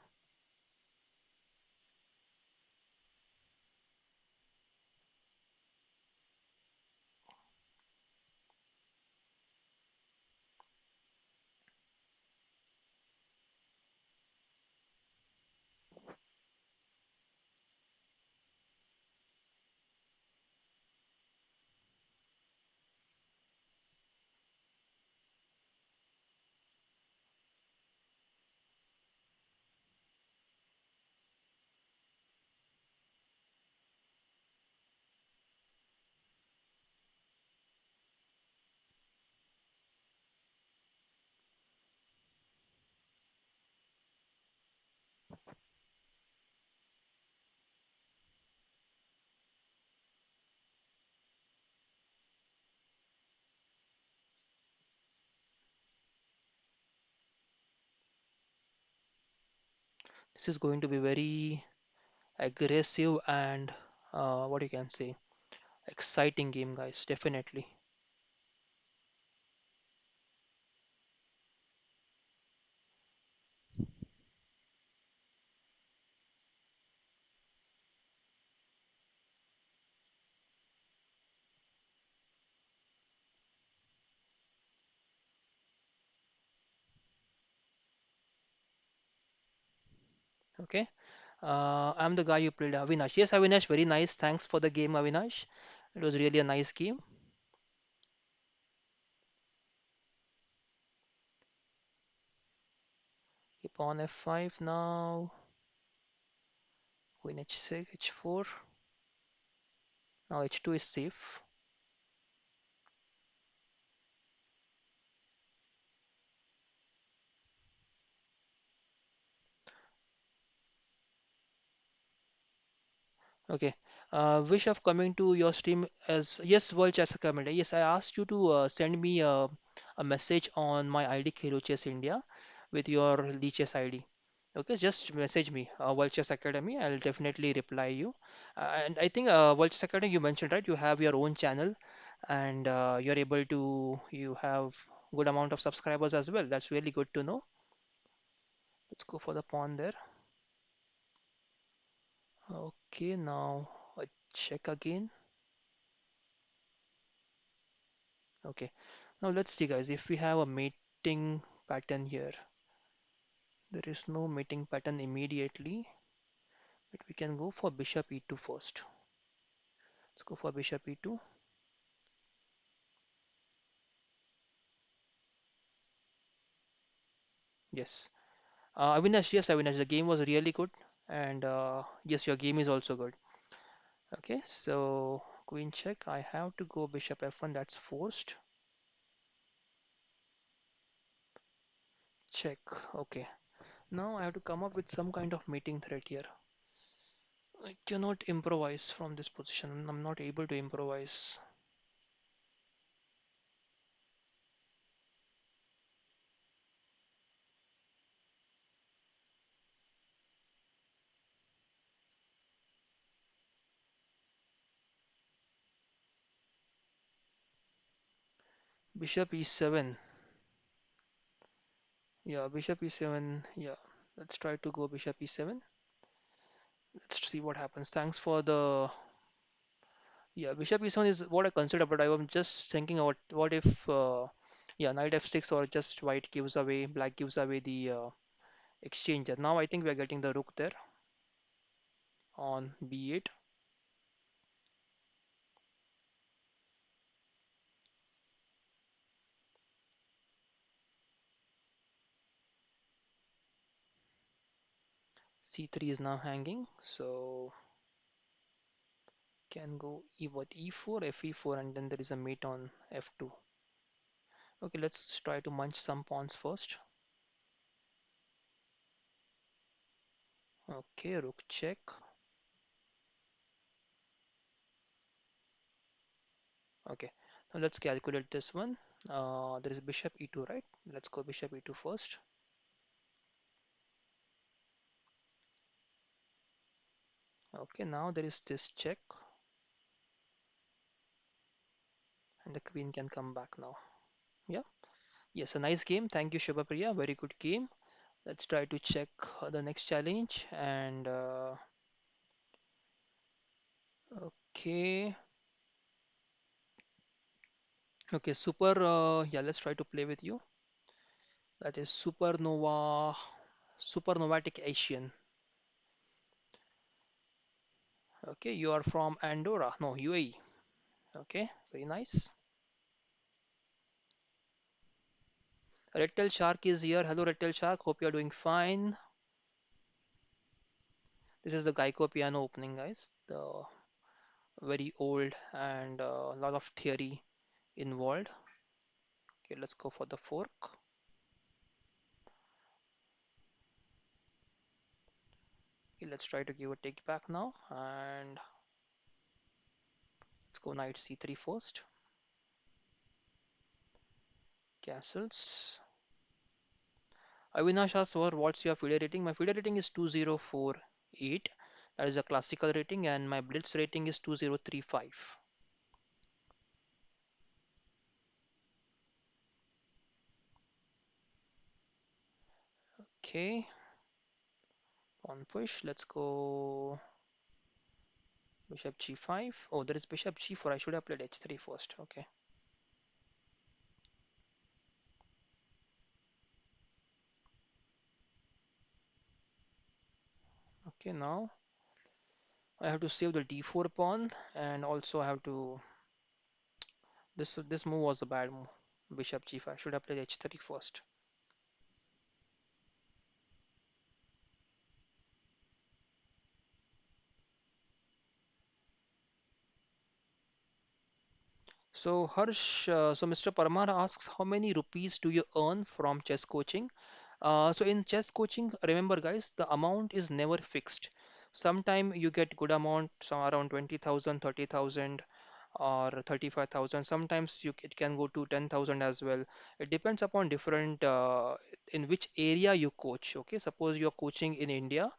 This is going to be very aggressive and what you can say, exciting game, guys. Definitely. Okay. I'm the guy you played, Avinash. Yes, Avinash, very nice. Thanks for the game, Avinash. It was really a nice game. Keep on F5 now. Queen H6, H4. Now H2 is safe. Okay. Wish of coming to your stream as yes, World Chess Academy. Yes, I asked you to send me a message on my ID Kero Chess India with your Chess ID. Okay, just message me, World Chess Academy. I'll definitely reply you. And I think World Chess Academy, you mentioned, right? You have your own channel, and you're able to you have good amount of subscribers as well. That's really good to know. Let's go for the pawn there. Okay, now I check again. Okay, now let's see, guys, if we have a mating pattern here. There is no mating pattern immediately, but we can go for bishop e2 first. Let's go for bishop e2. Yes. Avinash, yes, Avinash, the game was really good. And yes, your game is also good. Okay, so queen check. I have to go bishop f1. That's forced. Check. Okay. Now I have to come up with some kind of mating threat here. I cannot improvise from this position. I'm not able to improvise. Bishop e7. Yeah, bishop e7. Yeah, let's try to go bishop e7. Let's see what happens. Thanks for the. Yeah, bishop e7 is what I consider, but I am just thinking about what if, yeah, knight f6 or just white gives away, black gives away the exchange. Now I think we are getting the rook there on b8. c3 is now hanging, so can go e what e4, fe4, and then there is a mate on f2. Okay, let's try to munch some pawns first. Okay, rook check. Okay, now let's calculate this one. There is bishop e2, right? Let's go bishop e2 first. Okay, now there is this check, and the queen can come back now. Yeah, yes, a nice game. Thank you, Shubhapriya. Very good game. Let's try to check the next challenge. And okay, okay, super. Yeah, let's try to play with you. That is Supernova, Supernovatic Asian. Okay, you are from Andorra, no, UAE. Okay, very nice. Red Tail Shark is here. Hello, Red Tail Shark. Hope you are doing fine. This is the Geico piano opening, guys. The very old and a lot of theory involved. Okay, let's go for the fork. Okay, let's try to give a take back now. And let's go knight c3 first. Castles. Avinash asks, what's your FIDE rating? My FIDE rating is 2048. That is a classical rating, and my Blitz rating is 2035. Okay, pawn push. Let's go bishop g5. Oh, there is bishop g4. I should have played h3 first. Okay. Okay, now I have to save the d4 pawn, and also I have to. This move was a bad move. Bishop g5. Should have played h3 first. So Harsh, so Mr. Parmar asks, how many rupees do you earn from chess coaching? So in chess coaching, remember guys, the amount is never fixed. Sometime you get good amount, some around 20,000, 30,000, or 35,000. Sometimes it can go to 10,000 as well. It depends upon different in which area you coach. Okay, suppose you're coaching in India,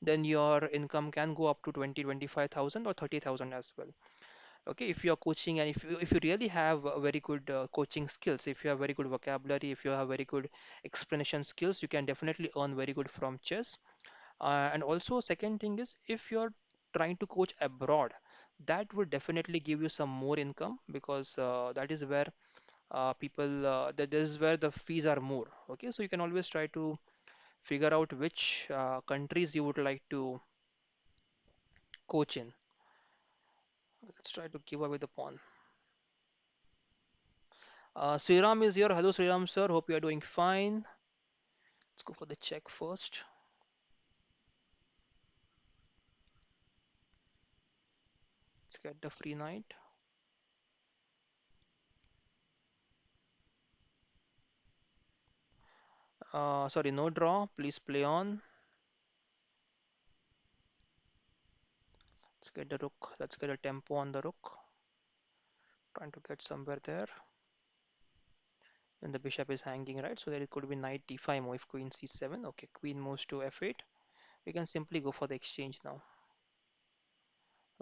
then your income can go up to 20, 25,000 or 30,000 as well. Okay, if you are coaching and if you really have very good coaching skills, if you have very good vocabulary, if you have very good explanation skills, you can definitely earn very good from chess. And also second thing is, if you're trying to coach abroad, that would definitely give you some more income, because that is where that is where the fees are more. Okay, so you can always try to figure out which countries you would like to coach in. Let's try to give away the pawn. Sriram is here. Hello, Sriram sir. Hope you are doing fine. Let's go for the check first. Let's get the free knight. Sorry, no draw. Please play on. Let's get the rook. Let's get a tempo on the rook. Trying to get somewhere there. And the bishop is hanging, right? So there it could be knight d5 move if queen c7. Okay, queen moves to f8. We can simply go for the exchange now.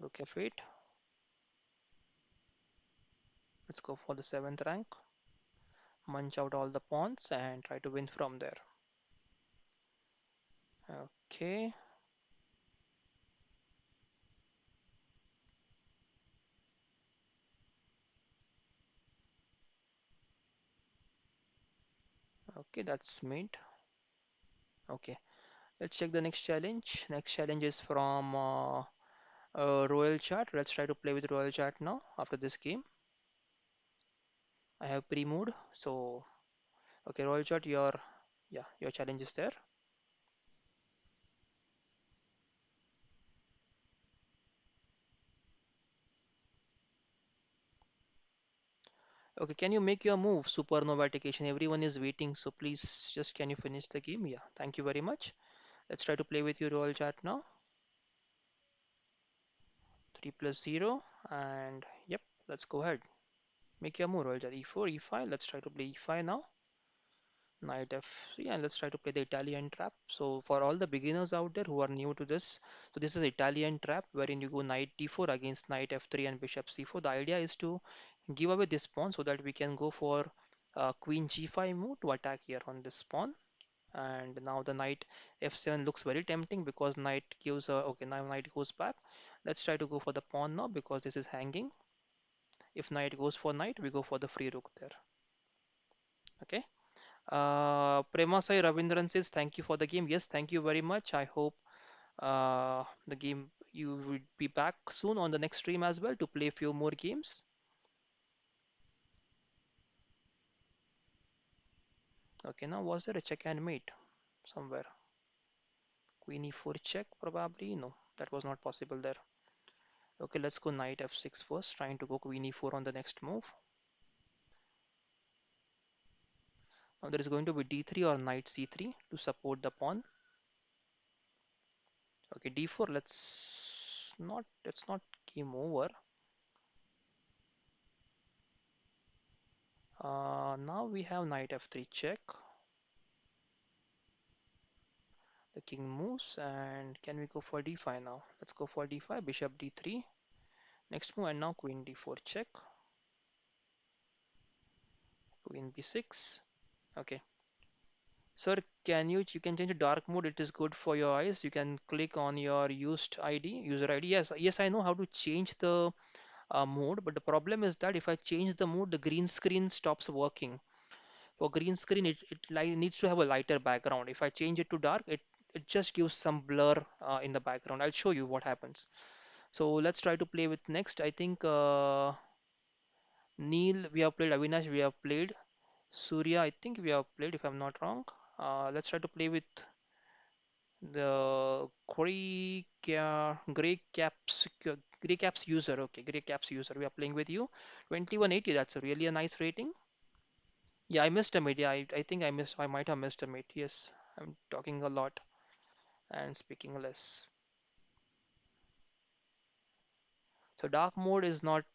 Rook f8. Let's go for the 7th rank. Munch out all the pawns and try to win from there. Okay. Okay, that's made. Okay. Let's check the next challenge. Next challenge is from Royal Chat. Let's try to play with Royal Chat now after this game. I have pre-moved. So, okay, Royal Chat, your challenge is there. Okay, can you make your move, Supernova Vacation? Everyone is waiting, so please just can you finish the game? Yeah, thank you very much. Let's try to play with your Royal Chat now. 3 plus 0, and yep, let's go ahead. Make your move, Royal Chat. E4, E5. Let's try to play E5 now. Knight f3, and let's try to play the Italian trap. So for all the beginners out there who are new to this, so this is Italian trap wherein you go knight d4 against knight f3 and bishop c4. The idea is to give away this pawn so that we can go for queen g5 move to attack here on this pawn. And now the knight f7 looks very tempting because knight gives a, okay, now knight goes back. Let's try to go for the pawn now because this is hanging. If knight goes for knight, we go for the free rook there. Okay. Premasai Ravindran says, thank you for the game. Yes, thank you very much. I hope the game you will be back soon on the next stream as well to play a few more games. Okay, now was there a check and mate somewhere? Queen e4 check, probably. No, that was not possible there. Okay, let's go knight f6 first, trying to go queen e4 on the next move. Now there is going to be d3 or knight c3 to support the pawn. Okay, d4, let's not game over. Now we have knight f3 check. The king moves, and can we go for d5 now? Let's go for d5, bishop d3. Next move, and now queen d4 check, queen b6. Okay. Sir, you can change the dark mode. It is good for your eyes. You can click on your used ID, user ID. Yes, I know how to change the mode, but the problem is that if I change the mode, the green screen stops working. For green screen, it needs to have a lighter background. If I change it to dark, it just gives some blur in the background. I'll show you what happens. So let's try to play with next. I think Neil, we have played. Avinash, we have played. Surya, I think we have played, if I'm not wrong. Let's try to play with the Grey Caps user. Okay, Grey Caps user. We are playing with you. 2180. That's really a nice rating. Yeah, I missed a mate. Yeah, I think I might have missed a mate. Yes, I'm talking a lot and speaking less. So dark mode is not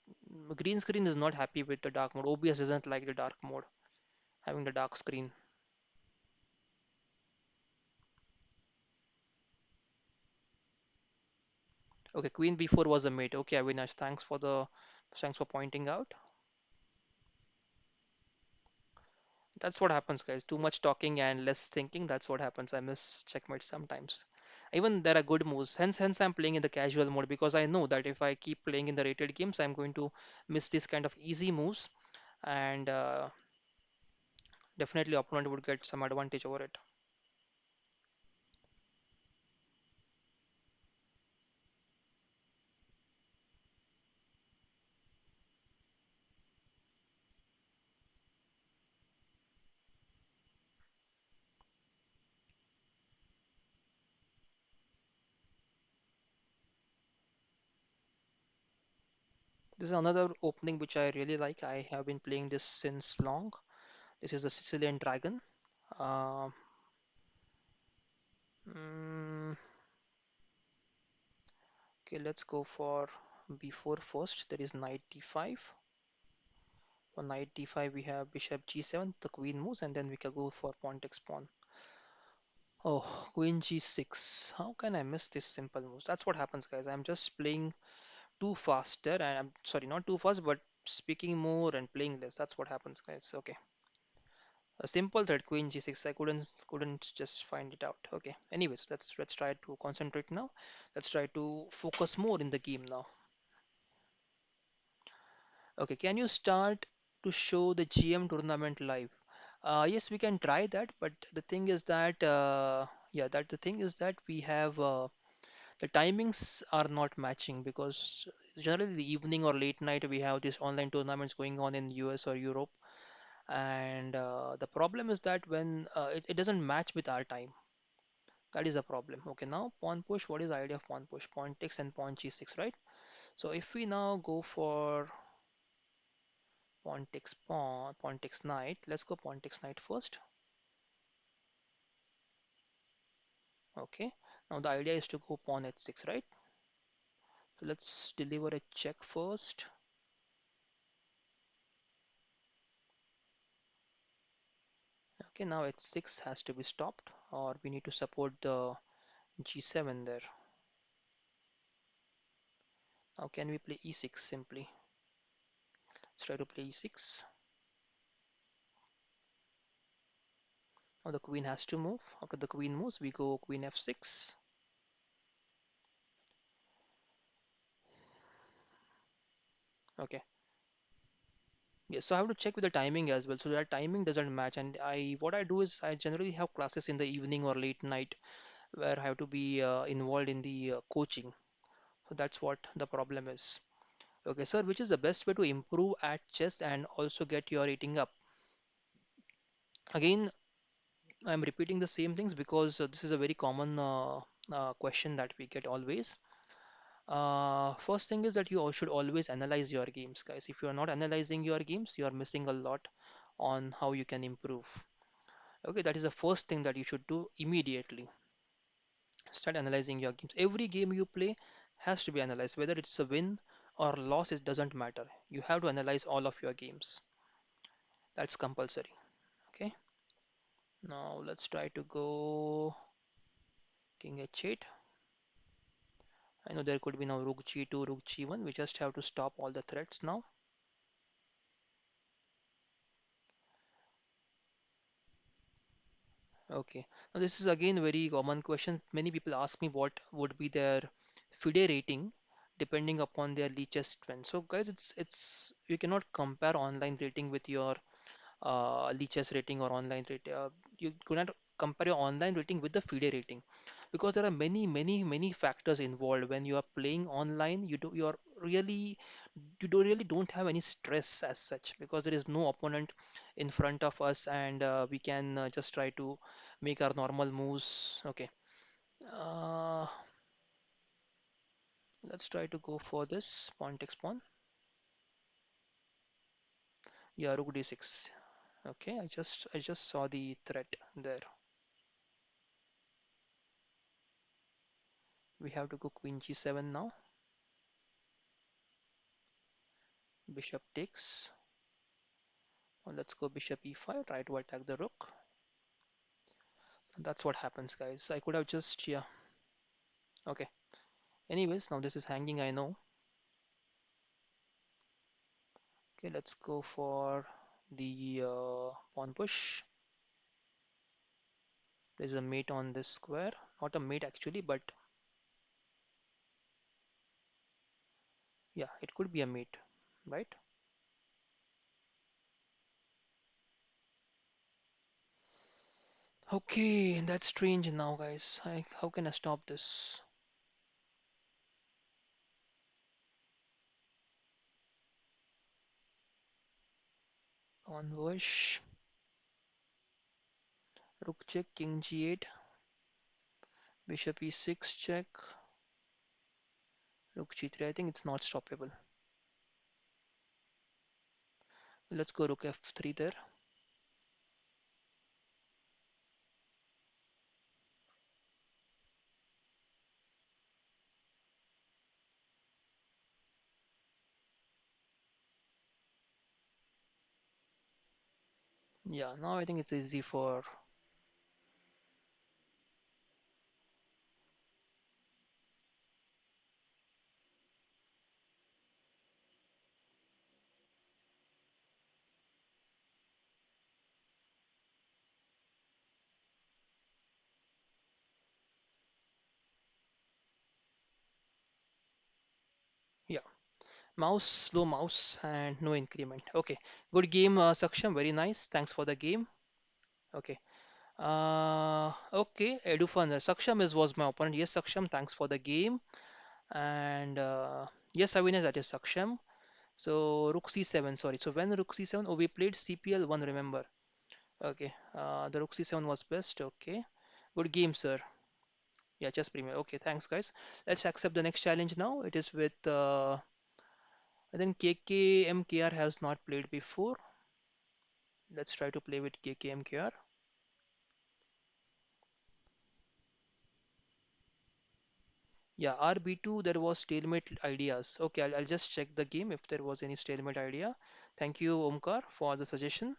green screen is not happy with the dark mode. OBS doesn't like the dark mode, having the dark screen. Okay, Queen B4 was a mate. Okay, Avinash, thanks for pointing out. That's what happens, guys. Too much talking and less thinking. That's what happens. I miss checkmate sometimes. Even there are good moves. Hence I'm playing in the casual mode because I know that if I keep playing in the rated games, I'm going to miss this kind of easy moves, and definitely opponent would get some advantage over it. This is another opening which I really like. I have been playing this since long. This is the Sicilian Dragon. Uh, mm, okay, let's go for b4 first. There is knight d5. For knight d5, we have bishop g7. The queen moves, and then we can go for pawn takes pawn. Oh, queen g6. How can I miss this simple moves? That's what happens, guys. I'm just playing too fast there, and I'm sorry, not too fast, but speaking more and playing less. That's what happens, guys. Okay. A simple thread, queen g6. I couldn't just find it out. Okay. Anyways, let's try to concentrate now. Let's try to focus more in the game now. Okay, can you start to show the GM tournament live? Yes, we can try that, but the thing is that the thing is that we have the timings are not matching because generally the evening or late night we have these online tournaments going on in US or Europe, and the problem is that when it doesn't match with our time. That is a problem. Okay, now pawn push. What is the idea of pawn push? Pawn takes and pawn g6, right? So if we now go for pawn takes knight. Let's go pawn takes knight first. Okay. Now the idea is to go pawn h6, right? So let's deliver a check first. Okay, now h6 has to be stopped, or we need to support the g7 there. Now can we play e6 simply? Let's try to play e6. Now the queen has to move. After the queen moves, we go queen f6. Okay. Yeah, so I have to check with the timing as well. So that timing doesn't match. And I what I do is I generally have classes in the evening or late night where I have to be involved in the coaching. So that's what the problem is. Okay, sir, which is the best way to improve at chess and also get your rating up? Again, I'm repeating the same things because this is a very common question that we get always. First thing is that you should always analyze your games, guys. If you are not analyzing your games, you are missing a lot on how you can improve. Okay, that is the first thing that you should do immediately. Start analyzing your games. Every game you play has to be analyzed, whether it's a win or loss, it doesn't matter. You have to analyze all of your games. That's compulsory. Okay, now let's try to go. King h8. I know there could be now rook g2, rook g1. We just have to stop all the threats now. Okay. Now this is again very common question. Many people ask me what would be their FIDE rating depending upon their leeches strength. So guys, it's you cannot compare online rating with your leeches rating or online rating. You cannot compare your online rating with the FIDE rating because there are many factors involved when you are playing online. You don't really don't have any stress as such because there is no opponent in front of us and we can just try to make our normal moves. Okay, uh, let's try to go for this pawn takes pawn. Yeah, rook d6. Okay, I just saw the threat there. We have to go queen g7 now. Bishop takes. Well, let's go bishop e5. Try to attack the rook. That's what happens, guys. I could have just, yeah. Okay. Anyways, now this is hanging, I know. Okay, let's go for the pawn push. There's a mate on this square. Not a mate actually, but yeah, it could be a mate, right? Okay, that's strange now, guys. How can I stop this? Pawn push, rook check, king g8, bishop e6 check, rook g3. I think it's not stoppable. Let's go rook f3 there. Yeah, now I think it's easy for. Yeah, mouse, slow mouse, and no increment. Okay, good game, Saksham. Very nice. Thanks for the game. Okay. Okay, Edufan. Saksham was my opponent. Yes, Saksham. Thanks for the game. And yes, Avinash, that is Saksham. So Rook C7. Sorry. So when Rook C7, oh, we played CPL one. Remember? Okay. The Rook C7 was best. Okay. Good game, sir. Yeah, just premier. Okay, thanks, guys. Let's accept the next challenge now. It is with I think KKMKR has not played before. Let's try to play with KKMKR. Yeah, RB2, there was stalemate ideas. Okay, I'll just check the game if there was any stalemate idea. Thank you, Omkar, for the suggestion.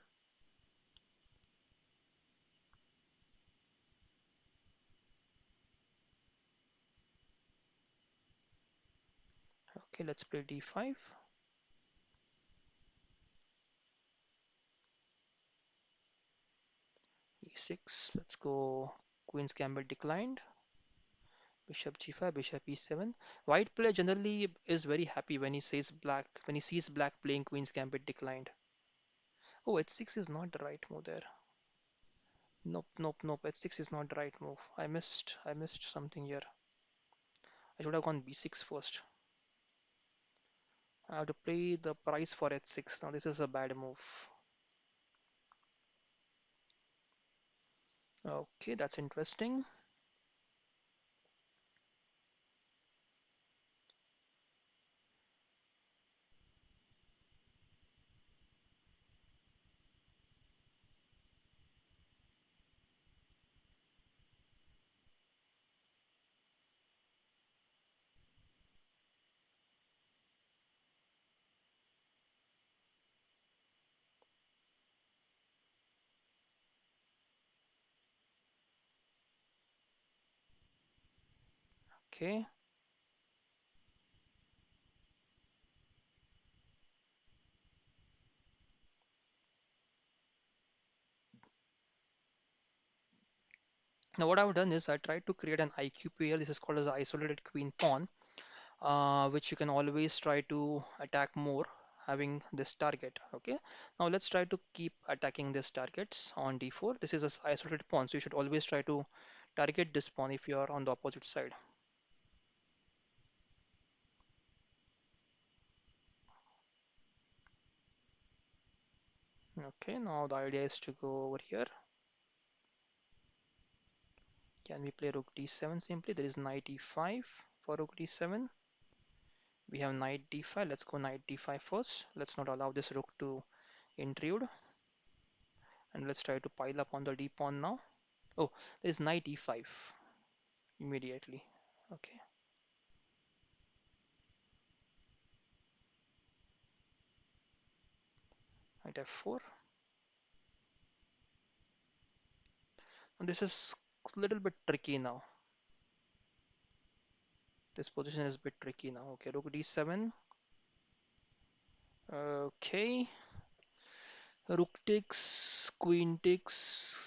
Okay, let's play D5, E6. Let's go Queen's Gambit declined. Bishop G5, Bishop E7. White player generally is very happy when he sees black playing Queen's Gambit declined. Oh, H6 is not the right move there. Nope, nope, nope. H6 is not the right move. I missed something here. I should have gone B6 first. I have to play the price for H6. Now this is a bad move. Okay, that's interesting. Okay. Now what I've done is I tried to create an IQPL. This is called as isolated queen pawn, which you can always try to attack more having this target. Okay. Now let's try to keep attacking these targets on d4. This is an isolated pawn, so you should always try to target this pawn if you are on the opposite side. Okay. Now the idea is to go over here. Can we play rook d7 simply? There is knight e5 for rook d7. We have knight d5. Let's go knight d5 first. Let's not allow this rook to intrude. And let's try to pile up on the d pawn now. Oh, there is knight e5 immediately. Okay, knight f4. And this is a little bit tricky now. This position is a bit tricky now. Okay, rook d7. Okay, rook takes, queen takes,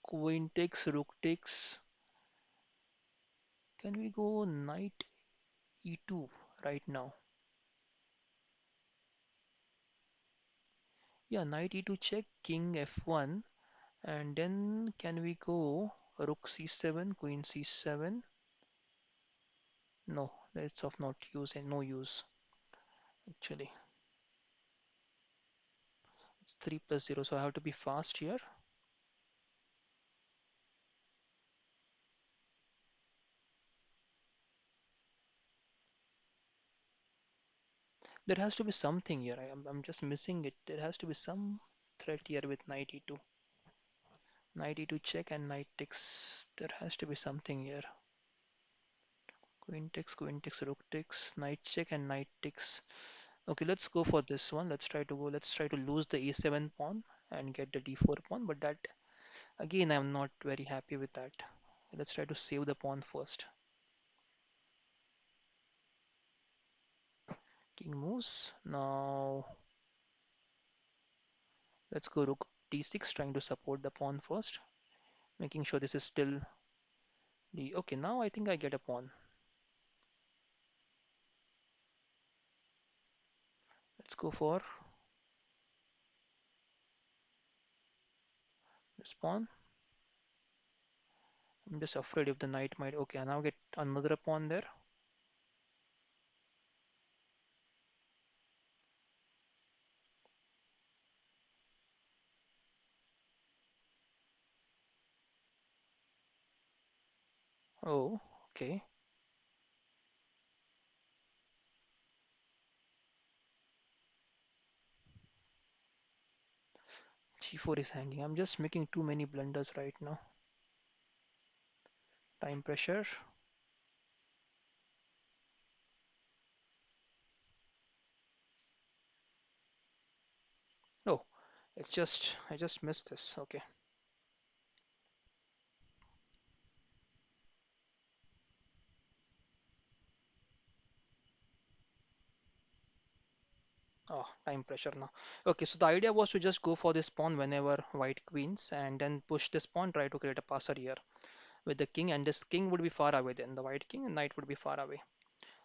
queen takes, rook takes. Can we go knight e2 right now? Yeah, knight e2 check, king f1, and then can we go rook c7, queen c7? No, that's of not use and no use actually. It's 3 plus 0, so I have to be fast here. There has to be something here. I'm just missing it. There has to be some threat here with knight e2. Knight e2 check and knight takes. There has to be something here. Queen takes, rook takes, knight check and knight takes. Okay, let's go for this one. Let's try to lose the a7 pawn and get the d4 pawn. But that, again, I'm not very happy with that. Let's try to save the pawn first. King moves. Now, let's go rook d6, trying to support the pawn first. Making sure this is still the okay. Now I think I get a pawn. Let's go for this pawn. I'm just afraid if the knight might. Okay, I now get another pawn there. Oh, okay. G4 is hanging. I'm just making too many blunders right now. Time pressure. Oh, I just missed this. Okay. Oh, time pressure now. Okay, so the idea was to just go for this pawn whenever white queens and then push this pawn, try to create a passer here with the king, and this king would be far away then. The white king and knight would be far away.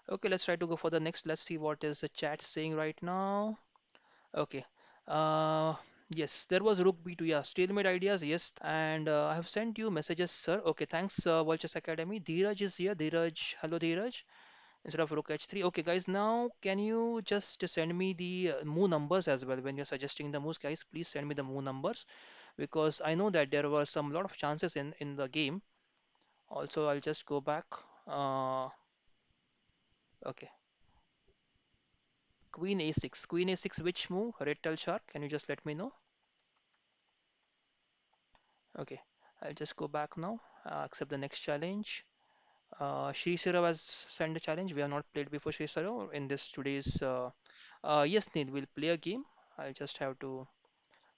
Okay, let's try to go for the next. Let's see what is the chat saying right now. Okay. Uh, yes, there was Rook B2. Yeah, stalemate ideas. Yes, and I have sent you messages, sir. Okay, thanks, Vultures Academy. Dheeraj is here. Dheeraj, hello, Dheeraj. Instead of Rook H3. Okay, guys, now can you just send me the move numbers as well when you're suggesting the moves, guys? Please send me the move numbers because I know that there were some lot of chances in the game. Also, I'll just go back. Uh, okay. Queen A6. Queen A6, which move? Red tail shark. Can you just let me know? Okay, I'll just go back now, accept the next challenge. Shri Sarav has sent a challenge. We have not played before Shri Sarav in this today's. Yes, Neil, we'll play a game. I'll just have to.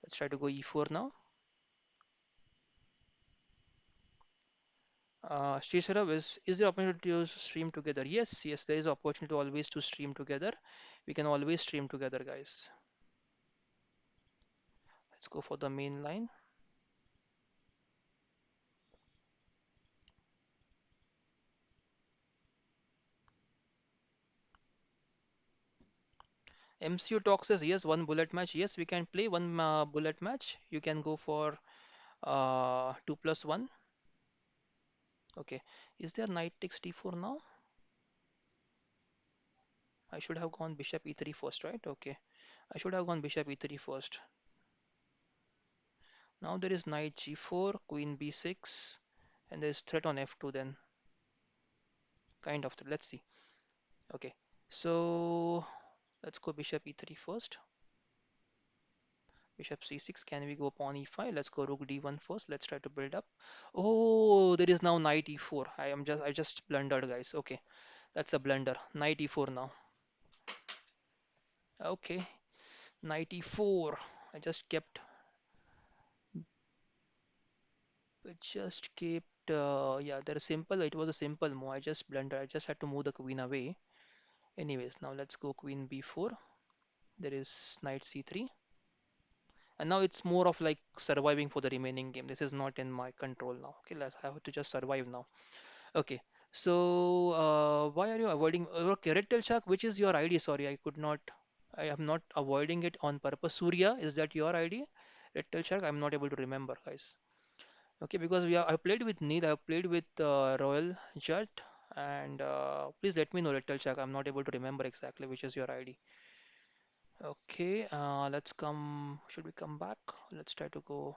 Let's try to go e4 now. Srisarav, is there opportunity to stream together? Yes, yes, there is opportunity always to stream together. We can always stream together, guys. Let's go for the main line. MCU talk says yes, one bullet match. Yes, we can play one bullet match. You can go for 2+1. Okay. Is there knight takes d4 now? I should have gone bishop e3 first, right? Okay. I should have gone bishop e3 first. Now there is knight g4, queen b6, and there is threat on f2 then. Kind of. Let's see. Okay. So let's go bishop e3 first. Bishop c6. Can we go pawn e5? Let's go rook d1 first. Let's try to build up. Oh, there is now knight e4. I just blundered, guys. Okay, that's a blunder. Knight e4 now. Okay, knight e4. I just kept. Yeah, they're simple. It was a simple move. I just blundered. I just had to move the queen away. Anyways, now let's go queen b4. There is knight c3. And now it's more of like surviving for the remaining game. This is not in my control now. Okay, let's have to just survive now. Okay, so why are you avoiding? Okay, Red Tail Shark, which is your ID? Sorry, I could not. I am not avoiding it on purpose. Surya, is that your ID? Red Tail Shark, I'm not able to remember, guys. Okay, because I played with Neil, I played with Royal Jut, and please let me know, Red Tail Shark. I'm not able to remember exactly which is your ID. Okay, let's come. Should we come back? Let's try to go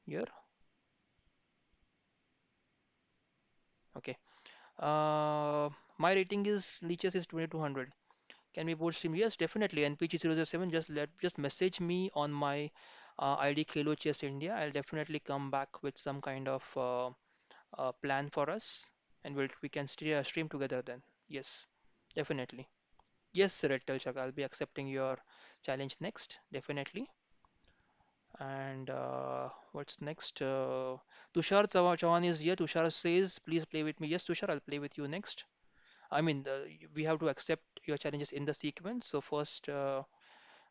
here. Okay. Uh, my rating is Leeches is 2200. Can we both stream? Yes, definitely. NPG007, just message me on my ID Kalo Chess India. I'll definitely come back with some kind of plan for us, and we can stream together then. Yes, definitely. Yes, Red Telchak, I'll be accepting your challenge next, definitely. And what's next? Tushar Chavan is here. Tushar says, please play with me. Yes, Tushar, I'll play with you next. I mean, we have to accept your challenges in the sequence. So first, I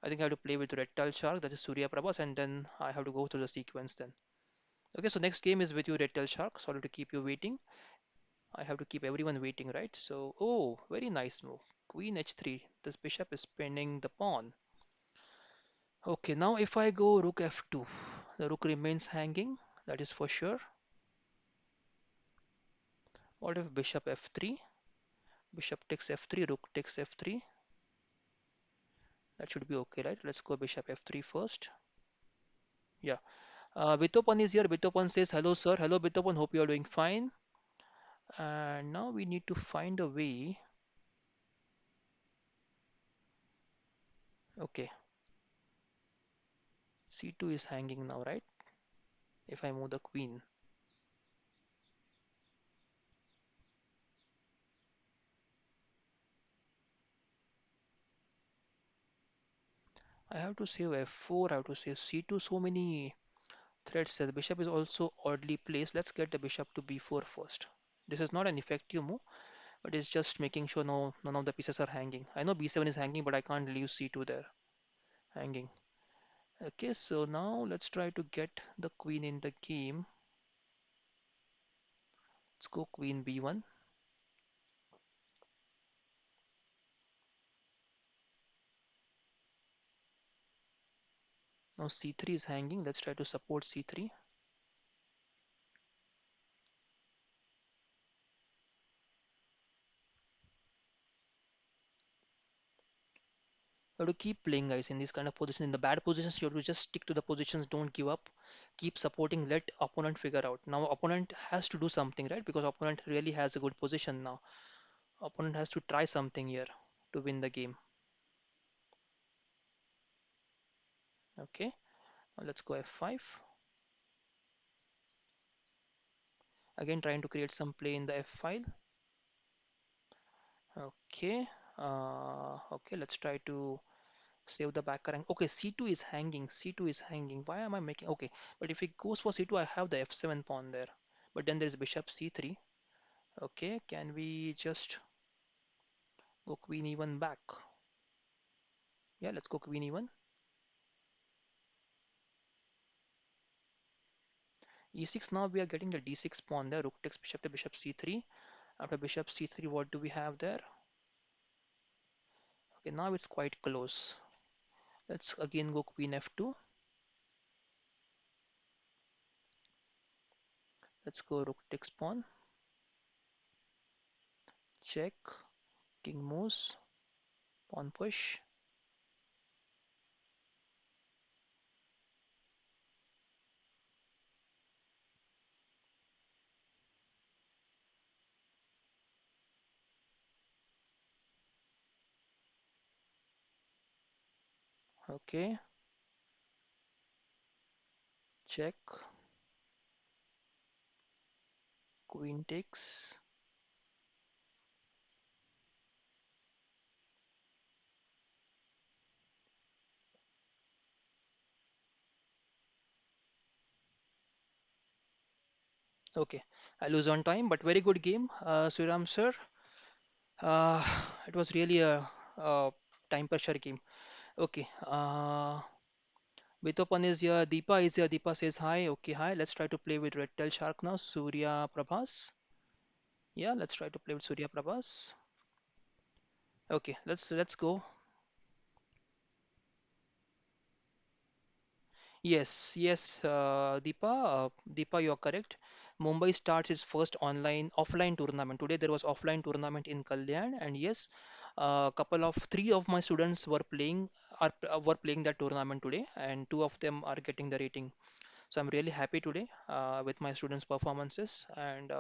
think I have to play with Red Tal Shark, that is Surya Prabhas, and then I have to go through the sequence then. Okay, so next game is with you, Red Tal Shark. Sorry to keep you waiting. I have to keep everyone waiting, right? So, oh, very nice move. Queen h3. This bishop is pinning the pawn. Okay, now if I go rook f2, the rook remains hanging. That is for sure. What if bishop f3? Bishop takes f3, rook takes f3. That should be okay, right? Let's go bishop f3 first. Yeah. Bitopan is here. Bitopan says, hello, sir. Hello, Bitopan. Hope you are doing fine. And now we need to find a way. Okay, c2 is hanging now, right? If I move the queen. I have to save f4. I have to save c2. So many threats. The bishop is also oddly placed. Let's get the bishop to b4 first. This is not an effective move, but it's just making sure none of the pieces are hanging. I know b7 is hanging, but I can't leave c2 there hanging. Okay, so now let's try to get the queen in the game. Let's go queen b1. Now c3 is hanging. Let's try to support c3. You have to keep playing, guys, in this kind of position. In the bad positions, you have to just stick to the positions. Don't give up. Keep supporting. Let opponent figure out. Now opponent has to do something, right? Because opponent really has a good position now. Opponent has to try something here to win the game. Okay. Now let's go f5. Again, trying to create some play in the f file. Okay. Okay. Let's try to save the back rank. Okay, c2 is hanging. C2 is hanging. Why am I making? Okay, but if it goes for c2, I have the f7 pawn there. But then there's bishop c3. Okay, can we just go queen e1 back? Yeah, let's go queen e1. e6, now we are getting the d6 pawn there. Rook takes bishop to bishop c3. After bishop c3, what do we have there? Okay, now it's quite close. Let's again go queen f2. Let's go rook takes pawn. Check. King moves. Pawn push. Okay. Check. Queen takes. Okay. I lose on time, but very good game, Sriram sir. Uh, it was really a time pressure game. Okay. Bitopan is here. Deepa is here. Deepa says hi. Okay, hi. Let's try to play with Red Tail Shark now. Surya Prabhas. Yeah, let's try to play with Surya Prabhas. Okay, let's go. Yes, yes, Deepa, you're correct. Mumbai starts its first offline tournament. Today there was offline tournament in Kalyan, and yes, three of my students were playing that tournament today, and two of them are getting the rating. So I'm really happy today with my students' performances, and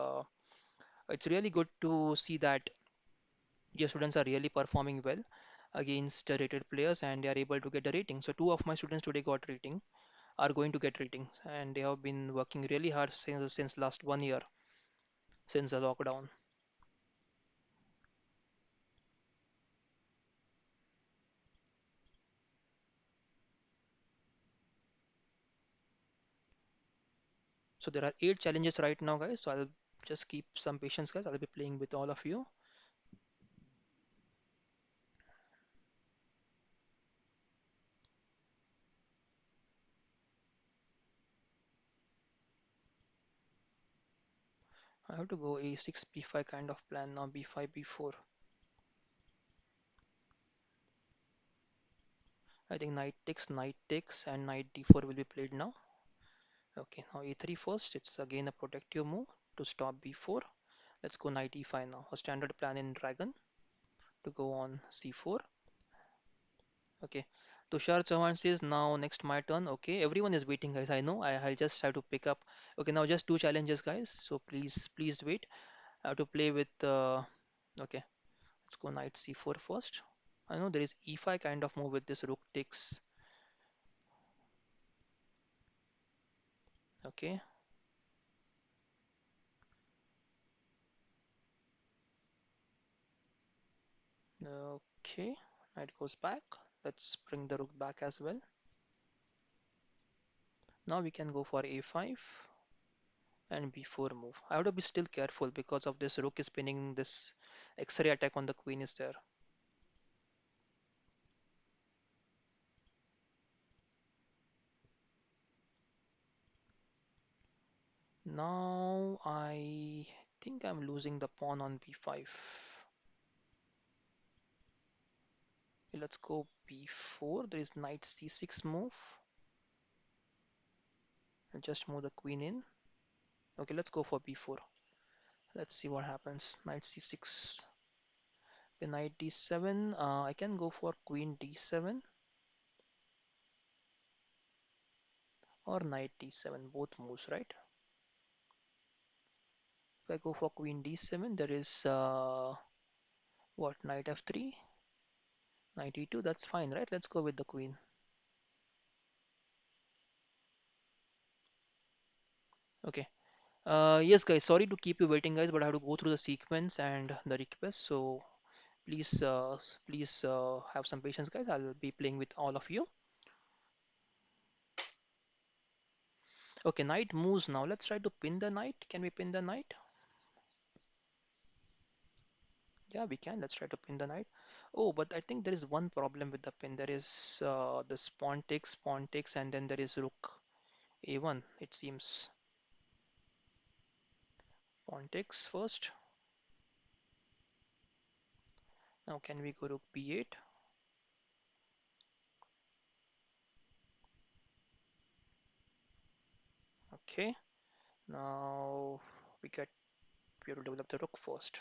it's really good to see that your students are really performing well against the rated players, and they are able to get the rating. So two of my students today got rating are going to get ratings, and they have been working really hard since last 1 year, since the lockdown. So there are 8 challenges right now, guys. So I'll just keep some patience, guys. I'll be playing with all of you. I have to go a6 b5 kind of plan now. b5 b4. I think knight takes and knight d4 will be played now. Okay, now a3 first. It's again a protective move to stop b4. Let's go knight e5 now. A standard plan in dragon to go on c4. Okay. Tushar Chauhan says now next my turn. Okay, everyone is waiting, guys. I know. I'll just have to pick up. Okay, now just two challenges, guys. So please wait. I have to play with. Okay, let's go knight c4 first. I know there is e5 kind of move with this rook takes. Okay, okay. Knight goes back. Let's bring the rook back as well. Now we can go for a5 and b4 move. I have to be still careful because of this rook is spinning. This X-ray attack on the queen is there. Now I think I'm losing the pawn on b5. Okay, let's go b4. There is knight c6 move. I'll just move the queen in. Okay, let's go for b4. Let's see what happens. Knight c6. Okay, knight d7. I can go for queen d7 or knight d7. Both moves, right? If I go for queen d7, there is what? Knight f3, knight e2. That's fine, right? Let's go with the queen. Okay. Yes, guys, sorry to keep you waiting, guys, but I have to go through the sequence and the request. So please have some patience, guys. I'll be playing with all of you. Okay, knight moves now. Let's try to pin the knight. Can we pin the knight? Yeah, we can. Let's try to pin the knight. Oh, but I think there is one problem with the pin. There is the pawn takes, and then there is rook a1, it seems. Pawn takes first. Now can we go rook b8? Okay. Now we get we have to develop the rook first.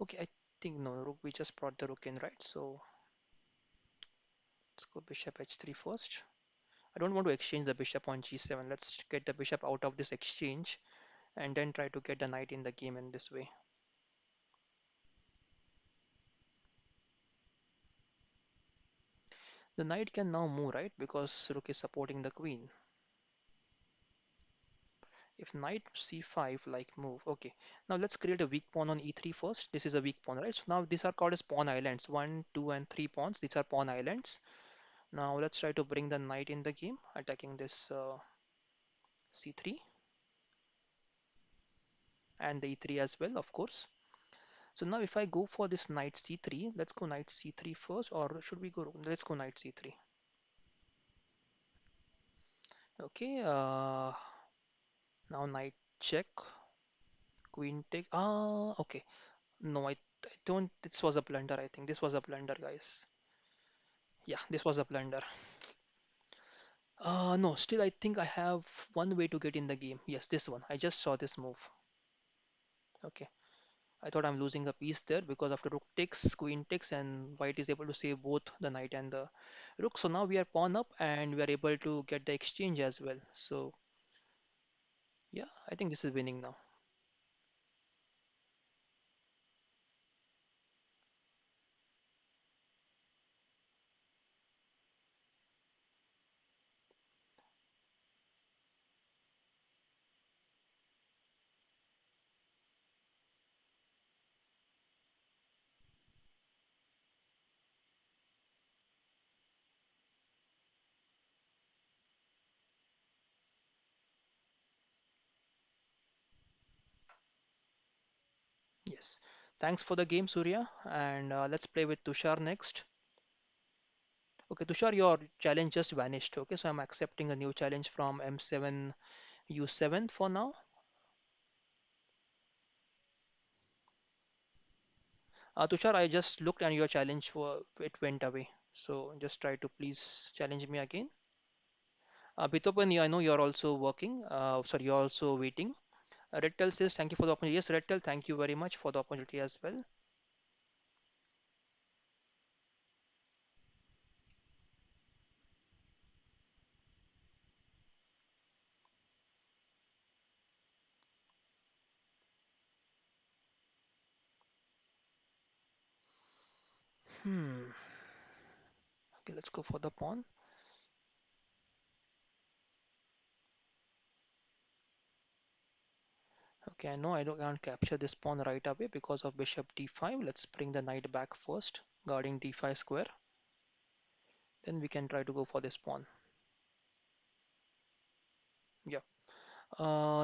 Okay, I think no rook. We just brought the rook in, right? So let's go bishop h3 first. I don't want to exchange the bishop on g7. Let's get the bishop out of this exchange and then try to get the knight in the game in this way. The knight can now move, right? Because rook is supporting the queen. If knight c5 like move, okay. Now let's create a weak pawn on e3 first. This is a weak pawn, right? So now these are called as pawn islands. One, two, and three pawns. These are pawn islands. Now let's try to bring the knight in the game, attacking this c3 and the e3 as well, of course. So now if I go for this knight c3, let's go knight c3 first, or should we go? Let's go knight c3. Okay. Now knight check, queen take. Ah, okay. No, I don't. This was a blunder. I think this was a blunder, guys. Yeah, this was a blunder. No, still I think I have one way to get in the game. Yes, this one. I just saw this move. Okay. I thought I'm losing a piece there because after rook takes, queen takes, and white is able to save both the knight and the rook. So now we are pawn up and we are able to get the exchange as well. So yeah, I think this is winning now. Yes. Thanks for the game, Surya. And let's play with Tushar next. Okay, Tushar, your challenge just vanished. Okay, so I'm accepting a new challenge from M7 U7 for now. Tushar, I just looked and your challenge it went away. So just try to please challenge me again. Bitopen, yeah, I know you're also working. Sorry, you're also waiting. Redtel says thank you for the opportunity. Yes, Redtel, thank you very much for the opportunity as well. Hmm. Okay, let's go for the pawn. Okay, I know I don't can't capture this pawn right away because of bishop d5. Let's bring the knight back first, guarding d5 square. Then we can try to go for this pawn. Yeah.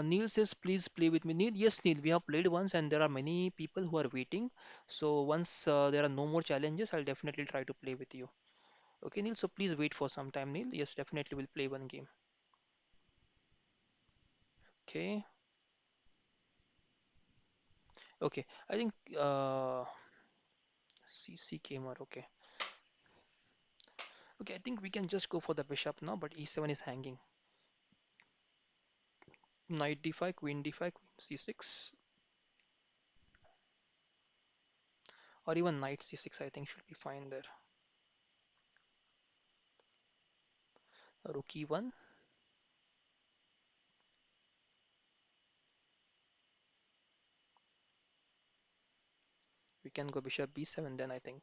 Neil says, please play with me. Neil, yes, Neil, we have played once and there are many people who are waiting. So once there are no more challenges, I'll definitely try to play with you. Okay, Neil, so please wait for some time, Neil. Yes, definitely we'll play one game. Okay, okay. I think CC gamer. Okay, okay. I think we can just go for the bishop now, but E7 is hanging. Knight D5, Queen D5, Queen C6, or even Knight C6. I think should be fine there. Rook E1. We can go bishop B7 then. I think.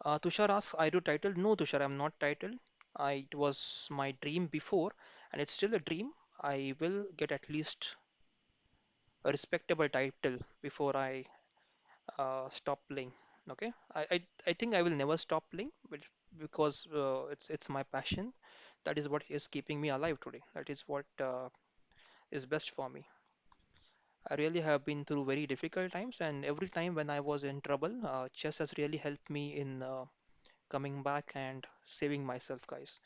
Tushar asks, "Are you titled?" No, Tushar, I'm not titled. It was my dream before, and it's still a dream. I will get at least a respectable title before I stop playing. Okay, I think I will never stop playing, but because it's my passion. That is what is keeping me alive today. That is what is best for me. I really have been through very difficult times, and every time when I was in trouble, chess has really helped me in coming back and saving myself, guys.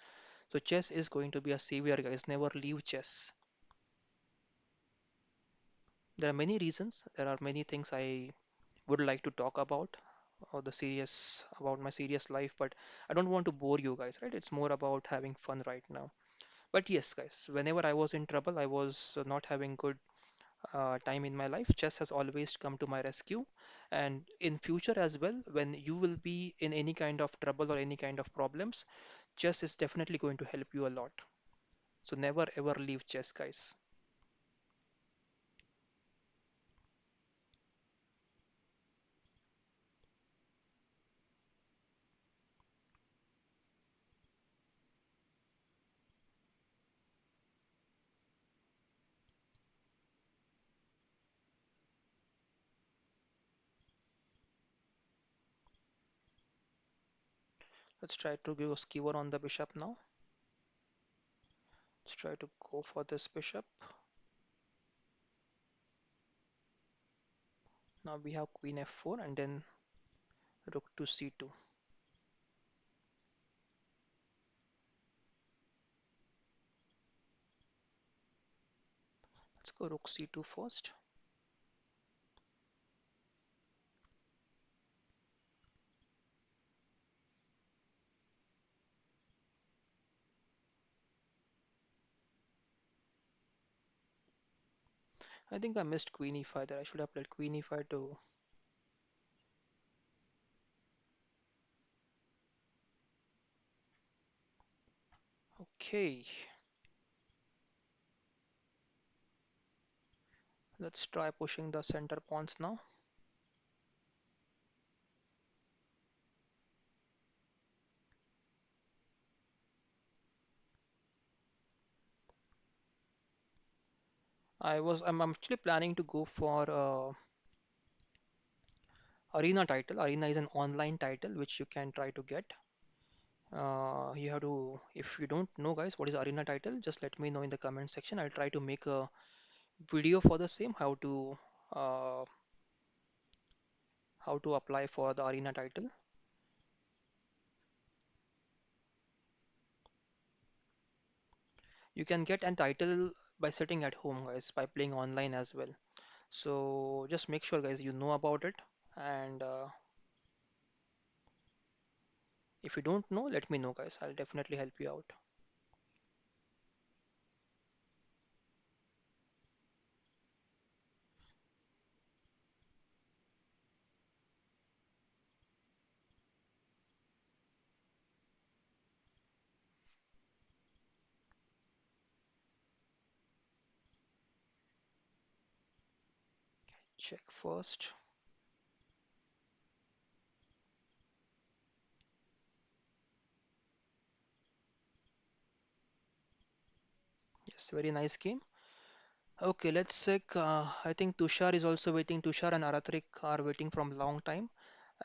So chess is going to be a savior, guys. Never leave chess. There are many reasons. There are many things I would like to talk about, or the serious about my serious life, but I don't want to bore you guys, right? It's more about having fun right now. But yes, guys, whenever I was in trouble, I was not having good time in my life, chess has always come to my rescue. And in future as well, when you will be in any kind of trouble or any kind of problems, chess is definitely going to help you a lot. So never ever leave chess, guys. Let's try to give a skewer on the bishop now. Let's try to go for this bishop. Now we have queen f4 and then rook to c2. Let's go rook c2 first. I think I missed queen e5 there. I should have played queen e5 too. Okay, let's try pushing the center pawns now. I'm actually planning to go for Arena title. Arena is an online title which you can try to get. You have to, if you don't know, guys, what is Arena title, just let me know in the comment section. I'll try to make a video for the same, uh, how to apply for the Arena title. You can get a title by sitting at home, guys, by playing online as well. So just make sure, guys, you know about it. And if you don't know, let me know, guys. I'll definitely help you out. Check first. Yes, very nice game. Okay, let's check. I think Tushar is also waiting. Tushar and Aratrik are waiting from long time,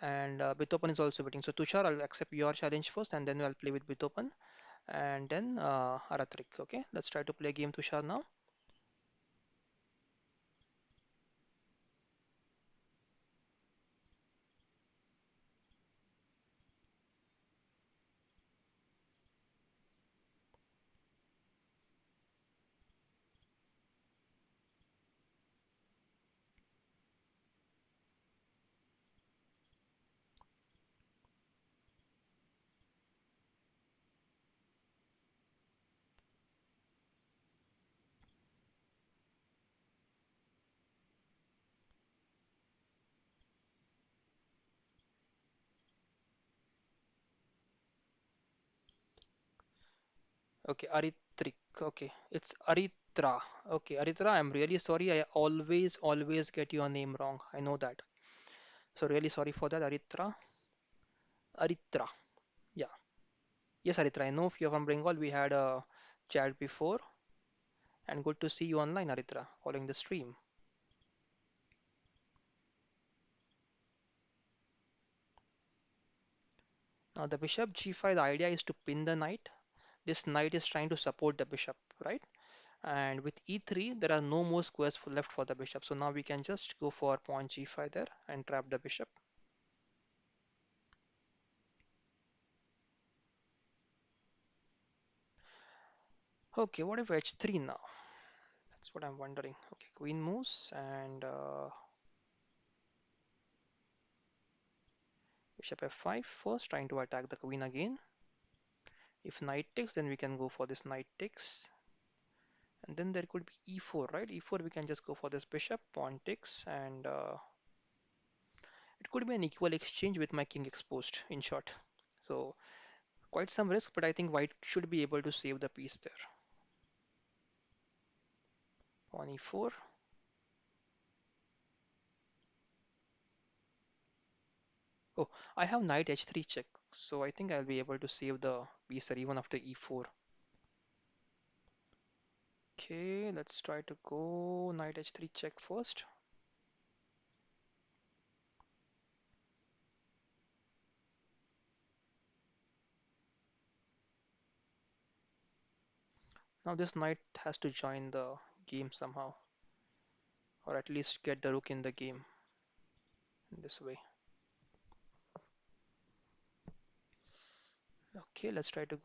and Bithopan is also waiting. So Tushar, I'll accept your challenge first, and then I'll play with Bithopan, and then Aratrik. Okay, let's try to play game Tushar now. Okay, Aritrik. Okay, it's Aritra. Okay, Aritra, I'm really sorry. I always get your name wrong. I know that. So really sorry for that, Aritra. Aritra. Yeah. Yes, Aritra. I know if you're from Bengal. We had a chat before, and good to see you online, Aritra, following the stream. Now the bishop g5, the idea is to pin the knight. This knight is trying to support the bishop, right? And with e3, there are no more squares left for the bishop. So now we can just go for pawn g5 there and trap the bishop. Okay, what if h3 now? That's what I'm wondering. Okay, queen moves and bishop f5 first, trying to attack the queen again. If knight takes, then we can go for this knight takes. And then there could be e4, right? e4, we can just go for this bishop, pawn takes, and it could be an equal exchange with my king exposed, in short. So quite some risk, but I think white should be able to save the piece there. Pawn e4. Oh, I have knight h3 check, so I think I'll be able to save the piece there even after e4. Okay, let's try to go knight h3 check first. Now this knight has to join the game somehow, or at least get the rook in the game in this way. Okay, let's try to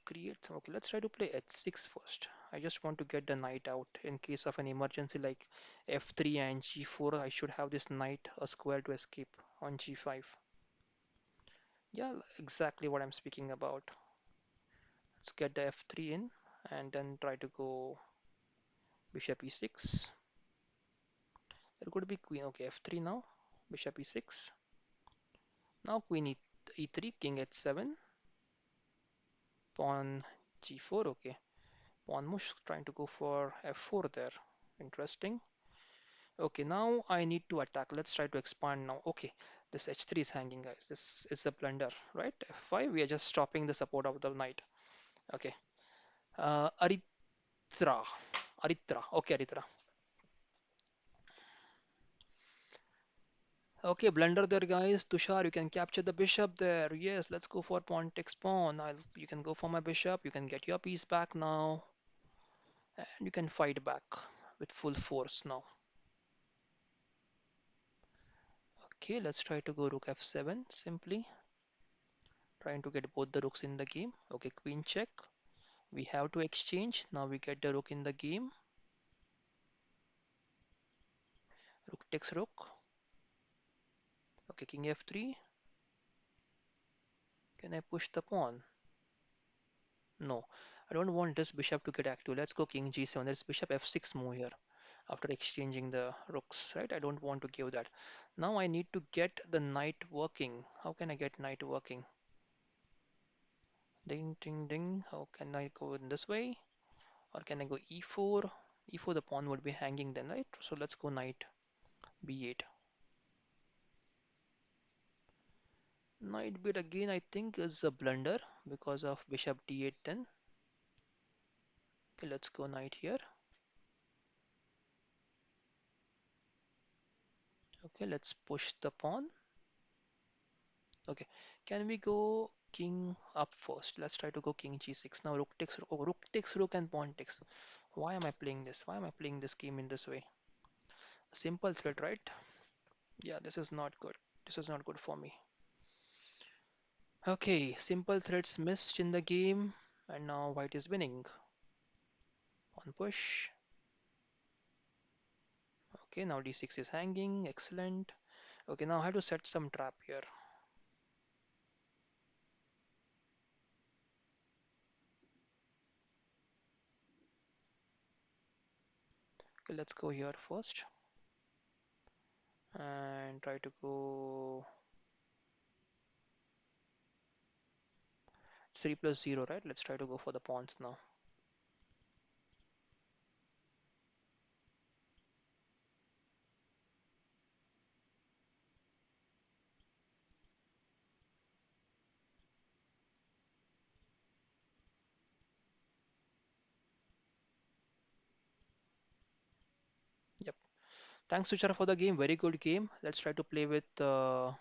create some. Okay, let's try to play h6 first. I just want to get the knight out in case of an emergency like f3 and g4. I should have this knight a square to escape on g5. Yeah, exactly what I'm speaking about. Let's get the f3 in and then try to go bishop e6. There could be queen. Okay, f3 now, bishop e6. Now queen e3, king h7, pawn g4. Okay, pawn moves, trying to go for f4 there. Interesting. Okay, now I need to attack. Let's try to expand now. Okay, this h3 is hanging, guys. This is a blunder, right? f5, we are just stopping the support of the knight. Okay. Aritra. Aritra. Okay, Aritra. Okay, blunder there, guys. Tushar, you can capture the bishop there. Yes, let's go for pawn takes pawn. You can go for my bishop. You can get your piece back now. And you can fight back with full force now. Okay, let's try to go rook f7 simply. Trying to get both the rooks in the game. Okay, queen check. We have to exchange. Now we get the rook in the game. Rook takes rook. Okay, king f3. Can I push the pawn? No. I don't want this bishop to get active. Let's go king g7. There's bishop f6 move here after exchanging the rooks, right? I don't want to give that. Now I need to get the knight working. How can I get knight working? Ding, ding, ding. How can I go in this way? Or can I go e4? E4, the pawn would be hanging then, right? So let's go knight b8. Knight bit again, I think, is a blunder because of bishop d8 then. Okay, let's go knight here. Okay, let's push the pawn. Okay, can we go king up first? Let's try to go king g6. Now rook takes rook, oh, rook takes rook and pawn takes. Why am I playing this? Why am I playing this game in this way? Simple threat, right? Yeah, this is not good. This is not good for me. Okay, simple threats missed in the game, and now white is winning. Pawn push. Okay, now d6 is hanging. Excellent. Okay, now I have to set some trap here. Okay, let's go here first and try to go 3 plus 0, right? Let's try to go for the pawns now. Yep. Thanks, Tushar, for the game. Very good game. Let's try to play with some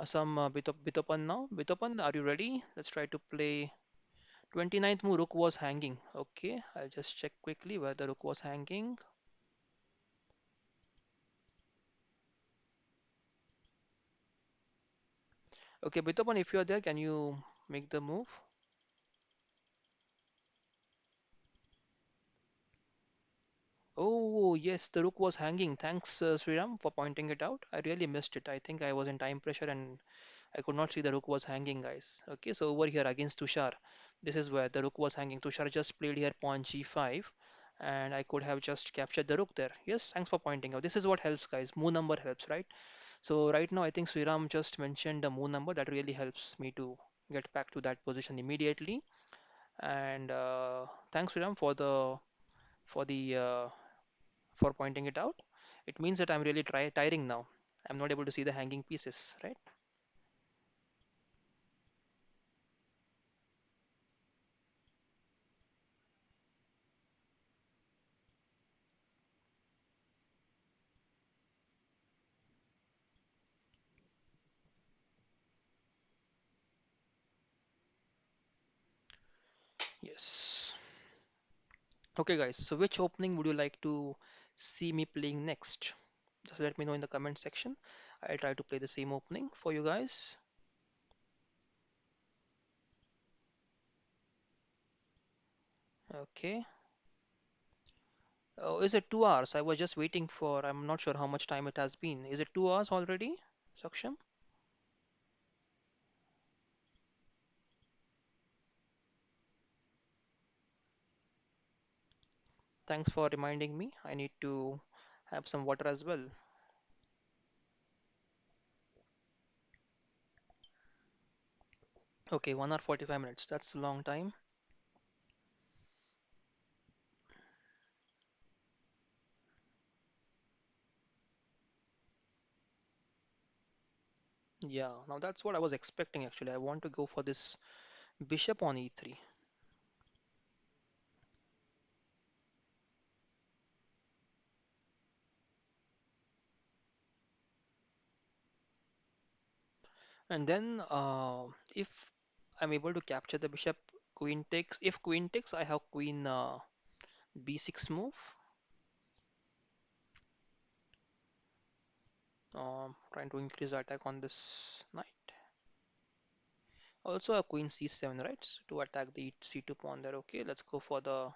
Bitopan now. Bitopan, are you ready? Let's try to play 29th move. Rook was hanging. Okay, I'll just check quickly where the rook was hanging. Okay, Bitopan, if you're there, can you make the move? Oh, yes, the rook was hanging. Thanks, Sriram, for pointing it out. I really missed it. I think I was in time pressure and I could not see the rook was hanging, guys. Okay, so over here against Tushar, this is where the rook was hanging. Tushar just played here pawn g5, and I could have just captured the rook there. Yes, thanks for pointing out. This is what helps, guys. Move number helps, right? So right now, I think Sriram just mentioned the move number. That really helps me to get back to that position immediately. And thanks, Sriram, for the for pointing it out. It means that I'm really tiring now. I'm not able to see the hanging pieces, right? Yes. Okay, guys, so which opening would you like to see me playing next? Just let me know in the comment section. I'll try to play the same opening for you guys. Okay. Oh, is it 2 hours? I was just waiting for, I'm not sure how much time it has been. Is it 2 hours already, Saksham? Thanks for reminding me. I need to have some water as well. Okay, 1 hour 45 minutes. That's a long time. Yeah, now that's what I was expecting actually. I want to go for this bishop on e3. And then if I'm able to capture the bishop, queen takes. If queen takes, I have queen b6 move. Trying to increase the attack on this knight. Also a queen c7, right? To attack the c2 pawn there. Okay, let's go for the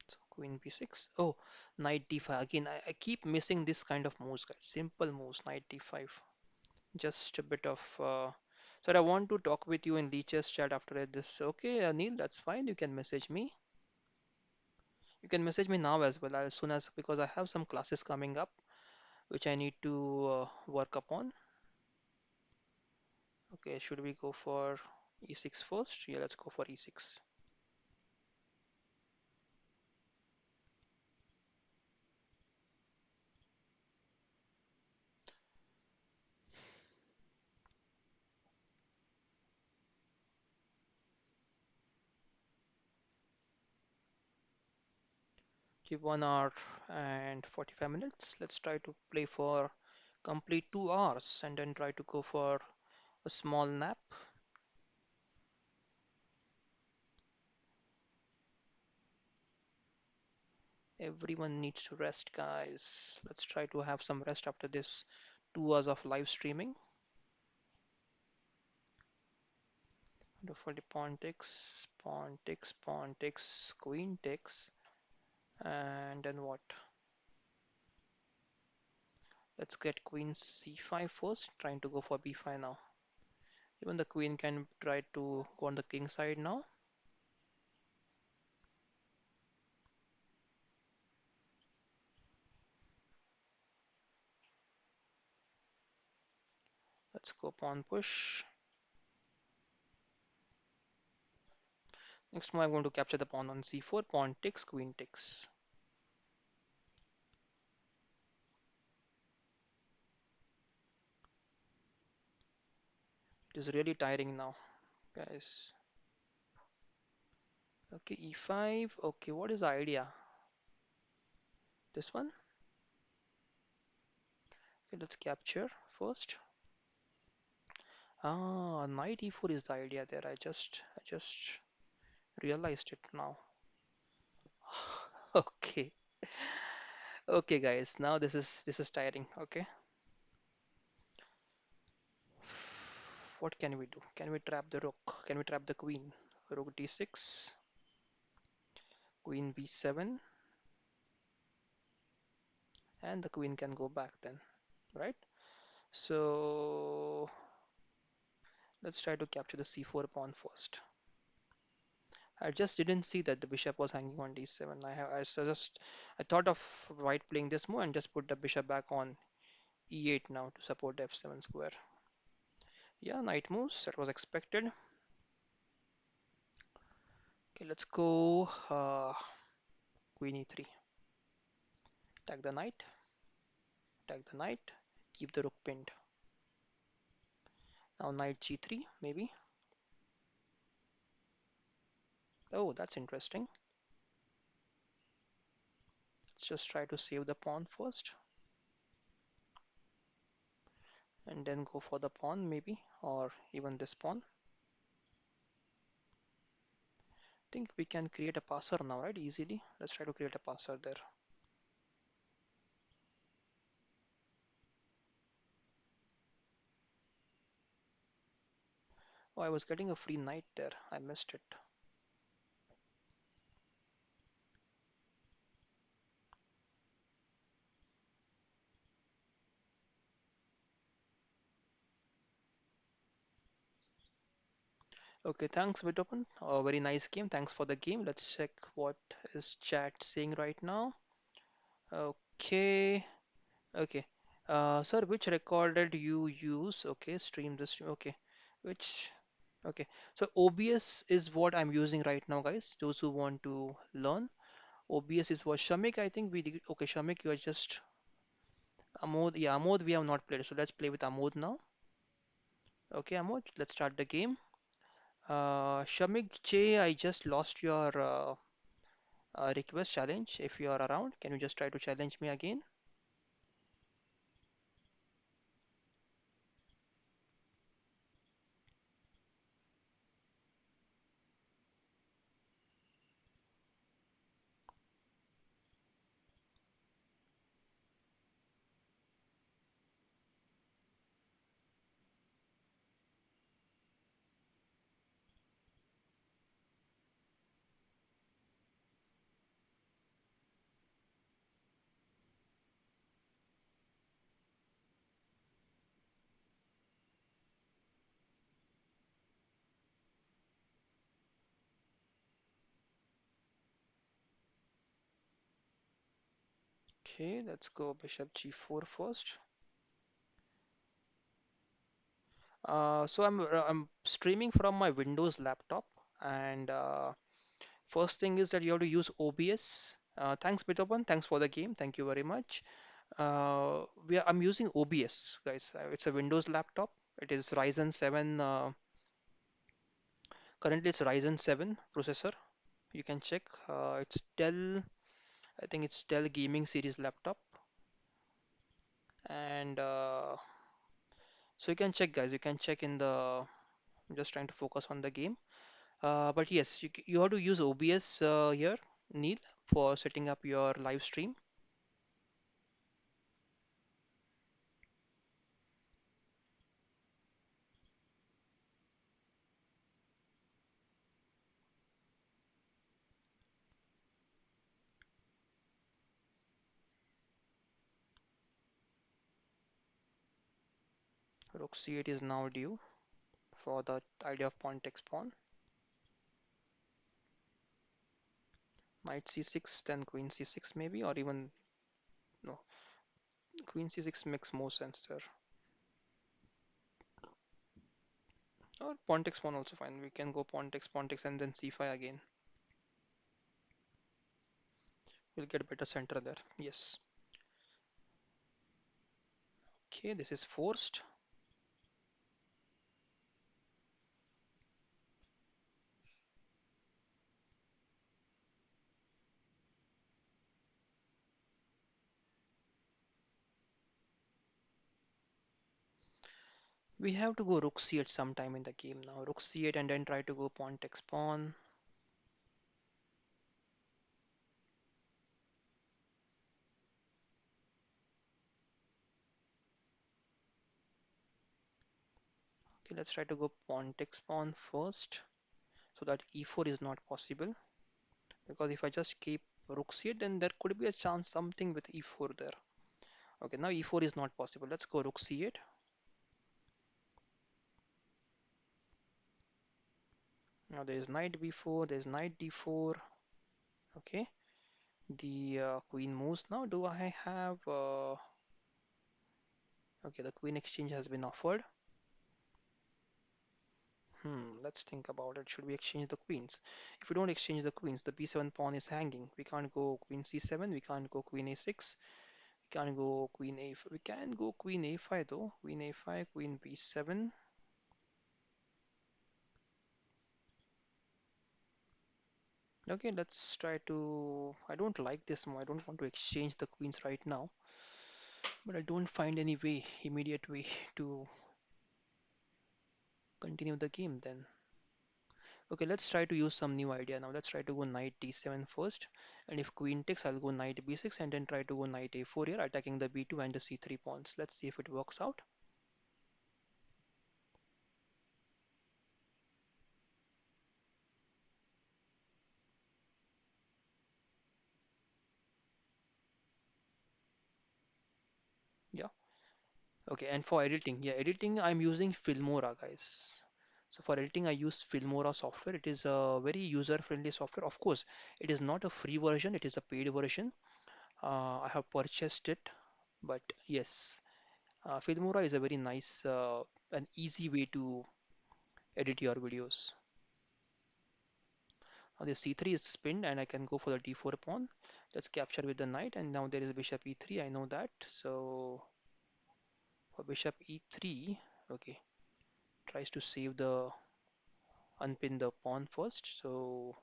so queen b6. Oh, knight d5. Again, I keep missing this kind of moves, guys. Simple moves, knight d5. Just a bit of. So I want to talk with you in Leech's chat after this. Okay, Neil, that's fine. You can message me. You can message me now as well, as soon as because I have some classes coming up which I need to work upon. Okay, should we go for e6 first? Yeah, let's go for e6. Give 1 hour and 45 minutes. Let's try to play for complete 2 hours and then try to go for a small nap. Everyone needs to rest, guys. Let's try to have some rest after this 2 hours of live streaming. For the pawn takes, pawn takes, pawn takes, queen takes, and then what? Let's get queen c5 first, trying to go for b5 now. Even the queen can try to go on the king side now. Let's go pawn push. Next move, I'm going to capture the pawn on c4. Pawn takes, queen takes. It is really tiring now. guys. Okay, e5. Okay, what is the idea? This one? Okay, let's capture first. Ah, knight e4 is the idea there. I just realized it now. Okay. Okay, guys. Now this is tiring. Okay. What can we do? Can we trap the rook? Can we trap the queen? Rook d6, queen b7, and the queen can go back then, right? So let's try to capture the c4 pawn first. I just didn't see that the bishop was hanging on d7. I thought of white playing this move and just put the bishop back on e8 now to support the f7 square. Yeah, knight moves. That was expected. Okay, let's go queen e3. Attack the knight. Attack the knight. Keep the rook pinned. Now knight g3 maybe. Oh, that's interesting. Let's just try to save the pawn first and then go for the pawn maybe, or even this pawn. I think we can create a passer now, right? Easily. Let's try to create a passer there. Oh, I was getting a free knight there. I missed it. Okay, thanks, Bitopen. Very nice game. Thanks for the game. Let's check what is chat saying right now. Okay, okay. Sir, which recorder do you use? Okay, stream the stream. Okay, which? Okay, so OBS is what I'm using right now, guys. Those who want to learn, OBS is what Shamik. I think we did. Okay, Shamik, you are just Amod. Yeah, Amod, we have not played. So let's play with Amod now. Okay, Amod, let's start the game. Shamik J, I just lost your request challenge. If you are around, can you just try to challenge me again? Okay, let's go bishop g4 first. So I'm streaming from my Windows laptop, and first thing is that you have to use OBS. Thanks, Bitopan. Thanks for the game. Thank you very much. I'm using OBS, guys. It's a Windows laptop. It is Ryzen 7. Currently, it's Ryzen 7 processor. You can check. It's Dell. I think it's Dell Gaming Series laptop, and so you can check, guys. You can check in the. I'm just trying to focus on the game. But yes, you have to use OBS here, Neil, for setting up your live stream. Rook c8 is now due for the idea of pawn takes pawn. Knight c6, then queen c6 maybe, or even no, queen c6 makes more sense there. Or pawn takes pawn also fine. We can go pawn takes, and then c5 again. We'll get a better center there. Yes. Okay, this is forced. We have to go rook c8 sometime in the game now. Rook c8 and then try to go pawn takes pawn. Okay, let's try to go pawn takes pawn first so that e4 is not possible. Because if I just keep rook c8, then there could be a chance something with e4 there. Okay, now e4 is not possible. Let's go rook c8. Now there is knight b4, there is knight d4. Okay, the queen moves now. Do I have? Okay, the queen exchange has been offered. Let's think about it. Should we exchange the queens? If we don't exchange the queens, the b7 pawn is hanging. We can't go queen c7. We can't go queen a6. We can't go queen a. We can go queen a5 though. Queen a5, queen b7. Okay, let's try to. I don't like this move. I don't want to exchange the queens right now, but I don't find any way, immediate way to continue the game then. Okay, let's try to use some new idea now. Let's try to go knight d7 first, and if queen takes, I'll go knight b6 and then try to go knight a4 here, attacking the b2 and the c3 pawns. Let's see if it works out. Yeah. Okay, and for editing, yeah, editing I'm using Filmora, guys. So for editing, I use Filmora software. It is a very user-friendly software. Of course, it is not a free version, it is a paid version. I have purchased it, but yes, Filmora is a very nice and easy way to edit your videos. Now the c3 is spinned and I can go for the d4 pawn. Let's capture with the knight and now there is bishop e3. I know that. So for bishop e3, okay, tries to save the unpin the pawn first. So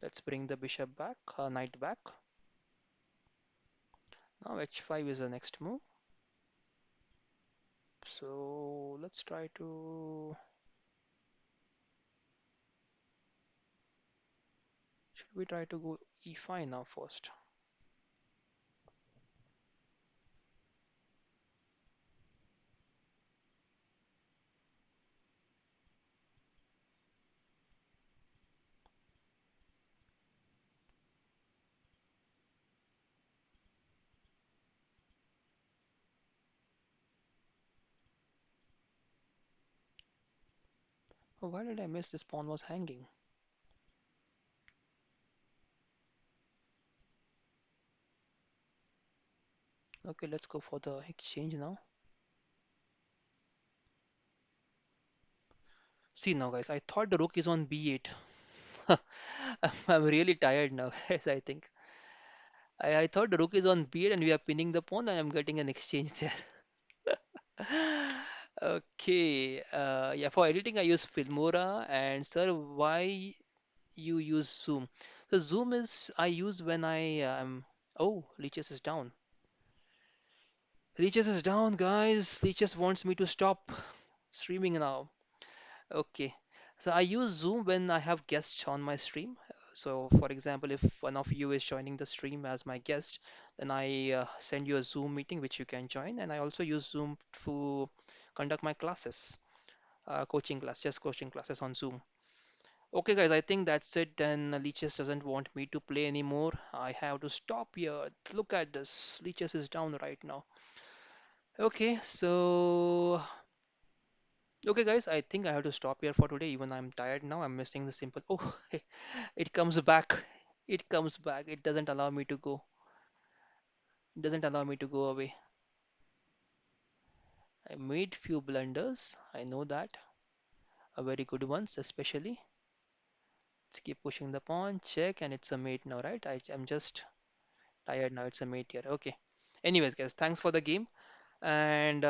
let's bring the bishop back, knight back. Now h5 is the next move. So let's try to. Should we try to go e5 now first? Oh, why did I miss this pawn was hanging? Okay, let's go for the exchange now. See now, guys, I thought the rook is on b8. I'm really tired now, guys. I think I thought the rook is on b8 and we are pinning the pawn, and I'm getting an exchange there. Okay, yeah, for editing I use Filmora. And sir, why you use Zoom? So Zoom is I use when I oh, Leeches is down. Leeches is down, guys. Leeches wants me to stop streaming now. Okay. So I use Zoom when I have guests on my stream. So for example, if one of you is joining the stream as my guest, then I send you a Zoom meeting which you can join. And I also use Zoom to conduct my classes, coaching class, just coaching classes on Zoom. Okay, guys, I think that's it. Then Leeches doesn't want me to play anymore. I have to stop here. Look at this. Leeches is down right now. Okay, so okay, guys, I think I have to stop here for today. Even I'm tired now. I'm missing the simple. Oh, it comes back. It comes back. It doesn't allow me to go. It doesn't allow me to go away. I made few blunders. I know that. Very good ones, especially. Let's keep pushing the pawn. Check, and it's a mate now, right? I'm just tired now. It's a mate here. Okay. Anyways, guys, thanks for the game. And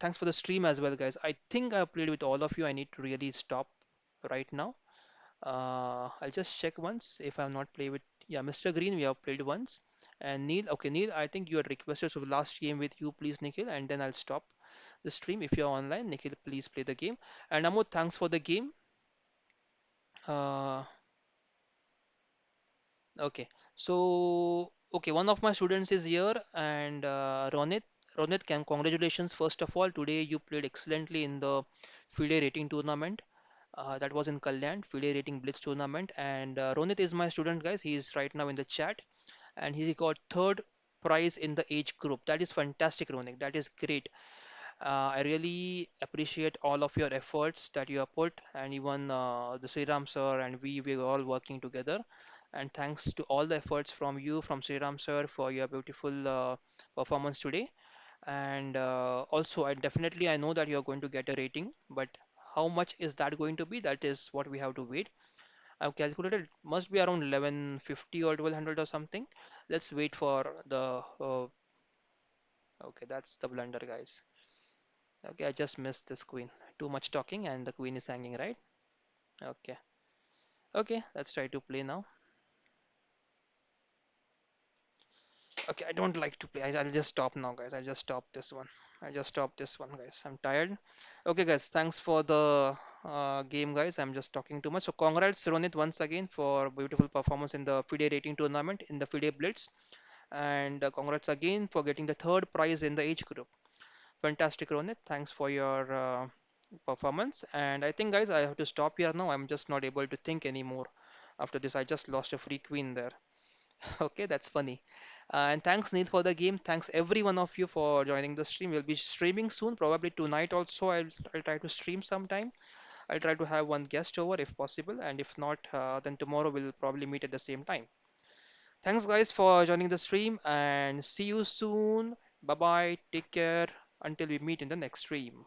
thanks for the stream as well, guys. I think I played with all of you. I need to really stop right now. I'll just check once if I'm not played with. Yeah, Mr. Green, we have played once. And Neil, okay, Neil, I think you had requested so last game with you, please, Nikhil, and then I'll stop. the stream. If you're online, Nikhil, please play the game. And Amod, thanks for the game. Uh, okay, so okay, one of my students is here, and Ronit. Ronit, congratulations first of all. Today you played excellently in the FIDE rating tournament. That was in Kalyan, FIDE rating Blitz tournament. And Ronit is my student, guys. He is right now in the chat, and he got third prize in the age group. That is fantastic, Ronit. That is great. I really appreciate all of your efforts that you have put, and even the Sriram sir and we were all working together. And thanks to all the efforts from you, from Sriram sir, for your beautiful performance today. And also, I know that you are going to get a rating, but how much is that going to be? That is what we have to wait. I've calculated it must be around 1150 or 1200 or something. Let's wait for the. Okay, that's the blunder, guys. Okay, I just missed this queen. Too much talking and the queen is hanging, right? Okay. Okay, let's try to play now. Okay, I don't like to play. I'll just stop now, guys. I'll just stop this one. I just stop this one, guys. I'm tired. Okay, guys. Thanks for the game, guys. I'm just talking too much. So congrats, Ronit, once again for beautiful performance in the FIDE rating tournament in the FIDE Blitz. And congrats again for getting the third prize in the age group. Fantastic, Ronit. Thanks for your performance. And I think, guys, I have to stop here now. I'm just not able to think anymore. After this, I just lost a free queen there. Okay, that's funny. And thanks, Neil, for the game. Thanks, every one of you, for joining the stream. We'll be streaming soon, probably tonight also. I'll try to stream sometime. I'll try to have one guest over if possible. And if not, then tomorrow we'll probably meet at the same time. Thanks, guys, for joining the stream and see you soon. Bye bye. Take care until we meet in the next stream.